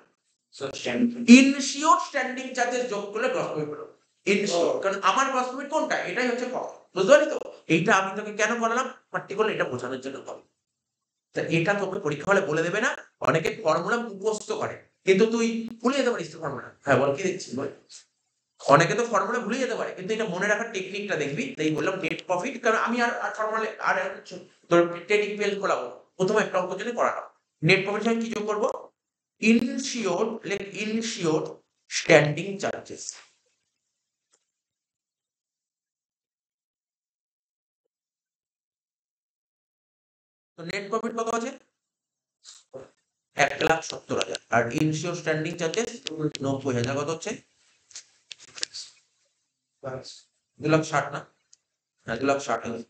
[SPEAKER 1] ইনসিওর স্ট্যান্ডিং চার্জেস যোগ করলে গ্রস প্রফিট বেরোবে। ইনসিওর, কারণ আমার গ্রস প্রফিট কোনটা? এটাই হচ্ছে কম। বুঝতে পারলি তো? এইটা আমি তোকে কেন বললাম? পার্টিকুলার এটা বোঝানোর জন্য বল। তা এটা তোকে পরীক্ষা হলে বলে দেবে না। অনেকে ফর্মুলা মুখস্থ করে, কিন্তু তুই ভুলে যেতে পারিস তো ফর্মুলা। হ্যাঁ বল, কি দেখছিস বল? অনেকে তো ফর্মুলা ভুলে যেতে পারে, কিন্তু এটা মনে রাখার টেকনিকটা দেখবি। তাই বললাম নেট প্রফিট, কারণ আমি আর ফর্মুলা আর তোর ট্রেডিং পেল খোলাবো, প্রথমে একটা অঙ্ক যদি করানো নেট প্রফিট আমি কি যোগ করবো? Ensure, like ensure standing charges. তো নেট প্রফিট কত আছে? 1,70,000 আর ইনসিওর স্ট্যান্ডিং চার্জেস 90,000, কত হচ্ছে? 2,60,000 না? হ্যাঁ 2,60,000।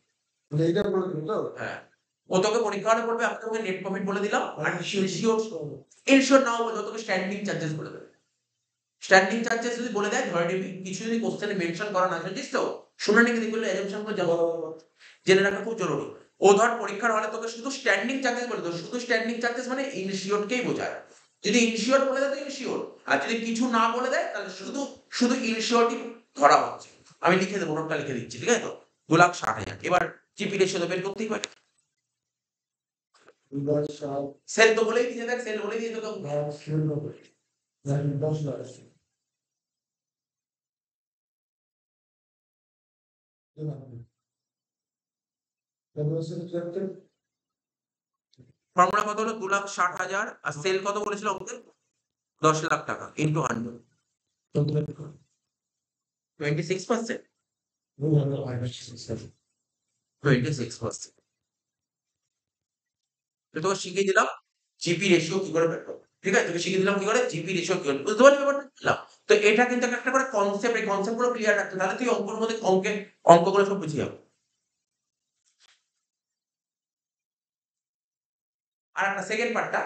[SPEAKER 3] এইটা বলে দিন তো।
[SPEAKER 1] হ্যাঁ, ও তোকে পরীক্ষা হলে পড়বে, আমি তোকে নেট প্রফিট বলে দিলাম আর ইনসিওর নাও বলে তোকে স্ট্যান্ডিং চার্জেস বলে দেবে। স্ট্যান্ডিং চার্জেস যদি বলে দেয়, ধরে নিবি কিছু যদি কোশ্চেনে মেনশন করা না জানিস তো শুনে নিবি, দেখবি অ্যাজাম্পশন গুলো যাবো, জেনে রাখা খুব জরুরি। ও ধর পরীক্ষার হলে তোকে শুধু স্ট্যান্ডিং চার্জেস বলে দেবে, শুধু স্ট্যান্ডিং চার্জেস মানে ইনসিওরকেই বোঝায়। যদি ইনসিওর বলে দেয় তো ইনসিওর, আর যদি কিছু না বলে দেয় তাহলে শুধু শুধু ইনসিওরটি ধরা হচ্ছে। আমি লিখে দেবো, নোটটা লিখে দিচ্ছি, ঠিক আছে তো? 2,60,000। এবার জিপি রেশিও তো বের করতেই পারে। সেল তো বলেই দিয়েছে, দেখ সেল বলেই দিয়েছে তো।
[SPEAKER 3] 10 লাখ।
[SPEAKER 1] ফর্মুলা কত হলো? 2,60,000 আর সেল কত বলেছিল আমাদের? 10,00,000 টাকা ইন্টু 100, 26%। 26%। তো তোকে শিখিয়ে দিলাম জিপি রেশিও কি করে বের করবে। ঠিক আছে, তোকে শিখিয়ে দিলাম কি করে জিপি রেশিও কি করে, বুঝতে পারলি ব্যাপারটা? দিলাম। তো এটা কিন্তু একটা করে কনসেপ্ট, এই কনসেপ্ট গুলো ক্লিয়ার রাখতে, তাহলে তুই অঙ্কের মধ্যে অঙ্কগুলো সব বুঝে যাবে। আর একটা সেকেন্ড পার্টটা,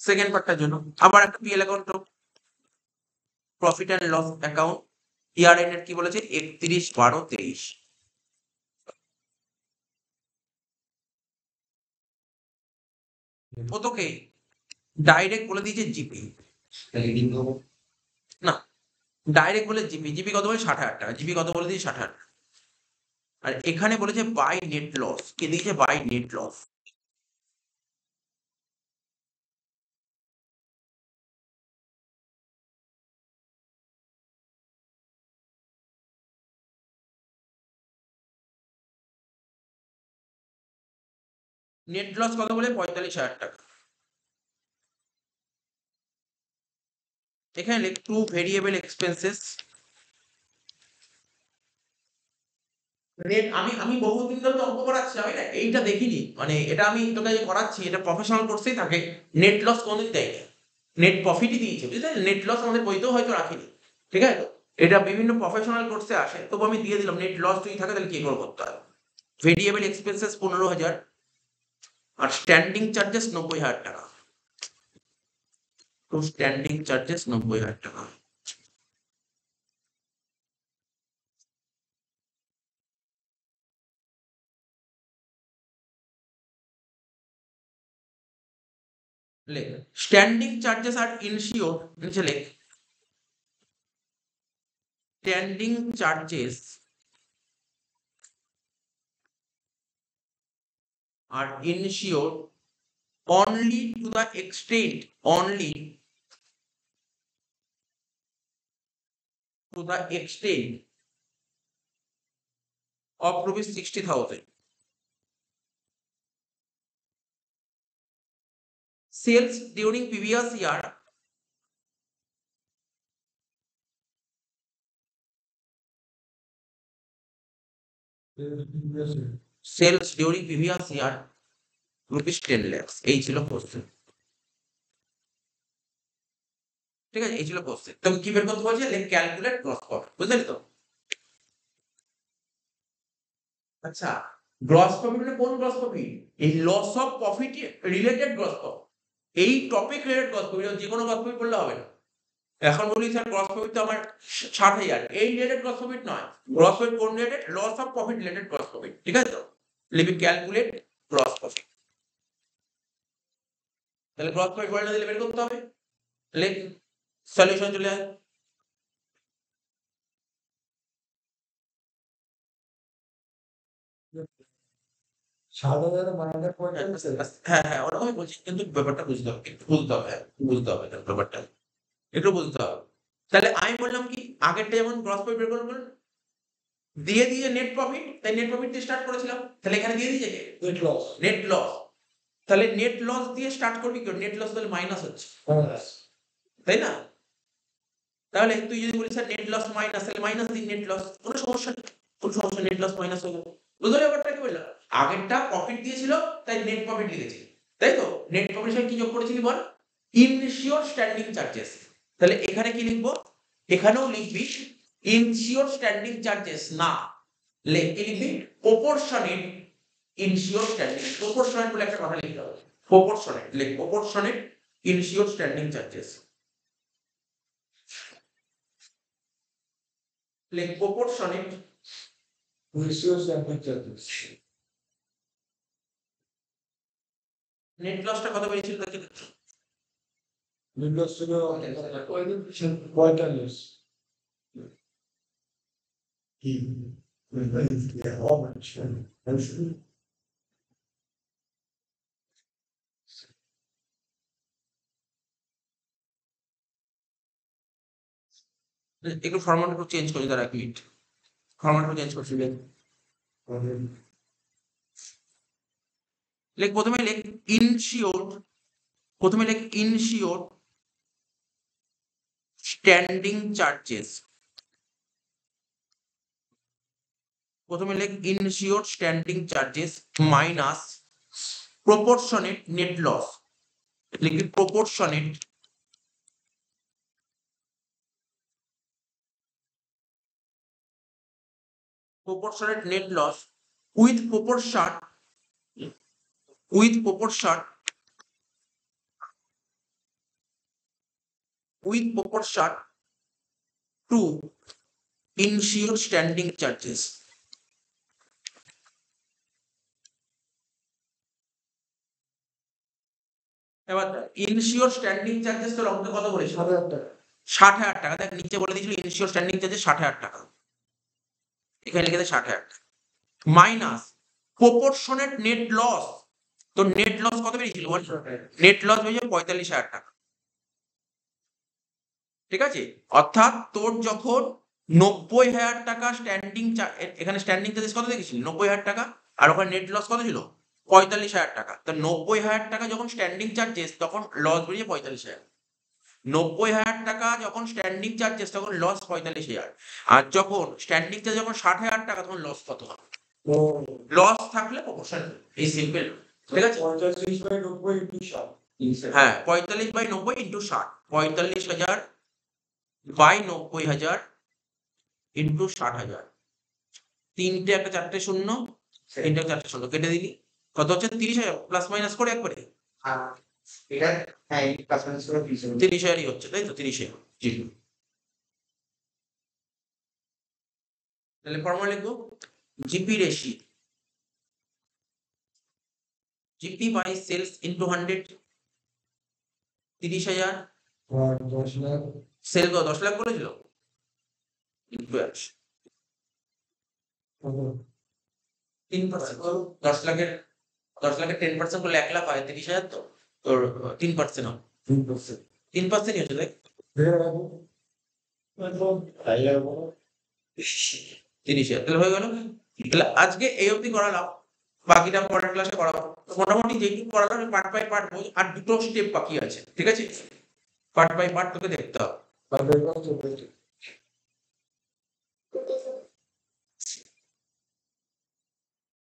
[SPEAKER 1] সেকেন্ড পার্টটার জন্য আবার একটা PL account, profit and loss account, year end কি বলেছে? 31/12/23। ও তোকে ডাইরেক্ট বলে দিয়েছে জিপি, না ডাইরেক্ট বলে জিপি, জিপি কত বলে? 60,000 টাকা। জিপি কত বলে দিয়েছে? 60,000। আর এখানে বলেছে বাই নেট লস, কে দিয়েছে? By net loss. Net loss কত বলে? 45,000 টাকা। এখানে লিখ টু ভেরিয়েবল এক্সপেন্সেস। নেট আমি আমি বহুদিন ধরে তো অঙ্ক করাচ্ছি, আমি না এইটা দেখিনি, মানে এটা আমি তোকে যে করাচ্ছি এটা প্রফেশনাল কোর্সেই থাকে। নেট লস কোনদিন দেয়নি, নেট প্রফিটই দিয়েছে, বুঝলি? নেট লস আমাদের বইতেও হয়তো রাখিনি, ঠিক আছে তো? এটা বিভিন্ন প্রফেশনাল কোর্সে আসে, তবু আমি দিয়ে দিলাম নেট লস যদি থাকে তাহলে কি করে করতে হয়। ভেরিয়েবল এক্সপেন্সেস 15,000 আর স্ট্যান্ডিং চার্জেস 90,000 টাকা। তো স্ট্যান্ডিং চার্জেস 90,000 টাকা। লেখ স্ট্যান্ডিং চার্জেস আর ইনসিওর, নিচে লেখ standing charges are insured only to the extent of rupees 60,000. Sales during previous year rupees 10 lakhs. এই ছিল কোশ্চেন। ঠিক আছে, এই ছিল কোশ্চেন। তুমি কি বের করতে বলছে? Calculate gross profit. বুঝলি তো? আচ্ছা, গ্রস প্রফিট মানে কোন গ্রস প্রফিট? এই loss of profit related gross profit. এই টপিক রিলেটেড গ্রস প্রফিট, যে কোনো গ্রস প্রফিট বললে হবে না। এখন বলি স্যার গ্রস প্রফিট তো আমার 60,000, এই রিলেটেড গ্রস প্রফিট নয়। গ্রস প্রফিট কোন related? Loss of profit related gross profit. ঠিক আছে তো? লিখবি ক্যালকুলেট গ্রস প্রফিট। তাহলে গ্রস প্রফিট ফর্মুলা দিলে বের করতে হবে। লিখ, সলিউশন চলে আয়। হ্যাঁ, ওরকমই বলছি, কিন্তু ব্যাপারটা বুঝতে হবে, একটু বুঝতে হবে, ব্যাপারটা একটু বুঝতে হবে। তাহলে আমি বললাম কি, আগেরটা যেমন গ্রস প্রফিট বের করবো দিয়ে দিয়ে নেট প্রফিট, তাই নেট প্রফিট দিয়ে স্টার্ট করেছিলাম। তাহলে এখানে দিয়ে দিয়েছে নেট লস। তাহলে নেট লস দিয়ে স্টার্ট করবি কি? নেট লস তাহলে মাইনাস হচ্ছে, তাই না? তাহলে তুই যদি বলিস স্যার নেট লস মাইনাস, তাহলে মাইনাস দিন নেট লস, কোনো সমস্যা নেই, নেট লস মাইনাস হয়ে গেল। বুঝলে ব্যাপারটা কি বললাম? আগেরটা প্রফিট দিয়েছিল তাই নেট প্রফিট লিখেছি, তাই তো? নেট প্রফিট সঙ্গে কি যোগ করেছিলি বল? Ensure standing charges. তাহলে এখানে কি লিখবো? এখানেও লিখবি ইনশিওর স্ট্যান্ডিং চার্জেস না, লিখবি প্রপোর্শনেট ইনশিওর স্ট্যান্ডিং। প্রপোর্শনেট বলে একটা কথা লিখতে হবে, প্রপোর্শনেট লিখ, প্রপোর্শনেট ইনশিওর স্ট্যান্ডিং চার্জেস। লিখ প্রপোর্শনেট নেট লসটা কত বেরিয়েছিল দেখি। একটু ফরম্যাট একটু চেঞ্জ করি, তার 1 মিনিট ফরম্যাট চেঞ্জ করছি। লেখ প্রথমে লেখ ইনশিওর, প্রথমে লেখ ইনশিওর স্ট্যান্ডিং চার্জেস। প্রথমে লেখ insured standing charges minus proportionate net loss. লিখবি proportionate net loss with proportion to insured standing charges. এবার ইনশিওর স্ট্যান্ডিং চার্জেস তো লঙ্কা কত বলেছিল? 60,000 টাকা। দেখ নিচে বলে দিয়েছিল ইনশিওর স্ট্যান্ডিং চার্জেস 60,000 টাকা, এখানে লিখে দে 60,000 টাকা মাইনাস প্রপোর্শনেট নেট লস। তো নেট লস কত বেরিয়েছিল? নেট লস বেরিয়েছে 45,000 টাকা। ঠিক আছে, অর্থাৎ তোর যখন 90,000 টাকা স্ট্যান্ডিং, এখানে স্ট্যান্ডিং চার্জেস কত দেখেছিলি? 90,000 টাকা, আর ওখানে নেট লস কত ছিল? 45,000 টাকা। তো 90,000 টাকা যখন স্ট্যান্ডিং চার্জেস, তখন লস বেরিয়ে 45,000। 90,000 টাকা যখন স্ট্যান্ডিং চার্জেস, তখন লস 45,000। আর যখন স্ট্যান্ডিং চার্জ যখন 60,000 টাকা, তখন লস কত হবে? লস থাকলে প্রপোর্শন, এই সিম্পল। ঠিক আছে,
[SPEAKER 3] 45/90 into 60।
[SPEAKER 1] হ্যাঁ, 45/90 ইন্টু 60, 45,000 বাই 90,000 ইন্টু 60,000। তিনটে একটা চারটে শূন্য, তিনটে চারটে শূন্য কেটে দিলি, কত হচ্ছে? 30,000 প্লাস মাইনাস করে একবারে 30,000ই হচ্ছে, তাই তো? 30,000। জি, তাহলে ফর্মুলা লিখবো GP ratio, GP by sales into 100। 30,000
[SPEAKER 3] 10 lakh.
[SPEAKER 1] Sale 10 lakh বলেছিল, ইন্টু 3%, 10 লাখের 10 লাখের 10% করলে 1 লাখ হয়, 30,000 তো তোর 3% হবে, 3%ই হচ্ছে দেখ, 30,000 তাহলে হয়ে গেল। তাহলে আজকে এই অবধি করালাম, বাকিটা পরের ক্লাসে করাবো। তো মোটামুটি যেটুকু করালাম পার্ট বাই পার্ট বোঝ, আর দুটো স্টেপ বাকি আছে, ঠিক আছে? পার্ট বাই পার্ট তোকে দেখতে হবে।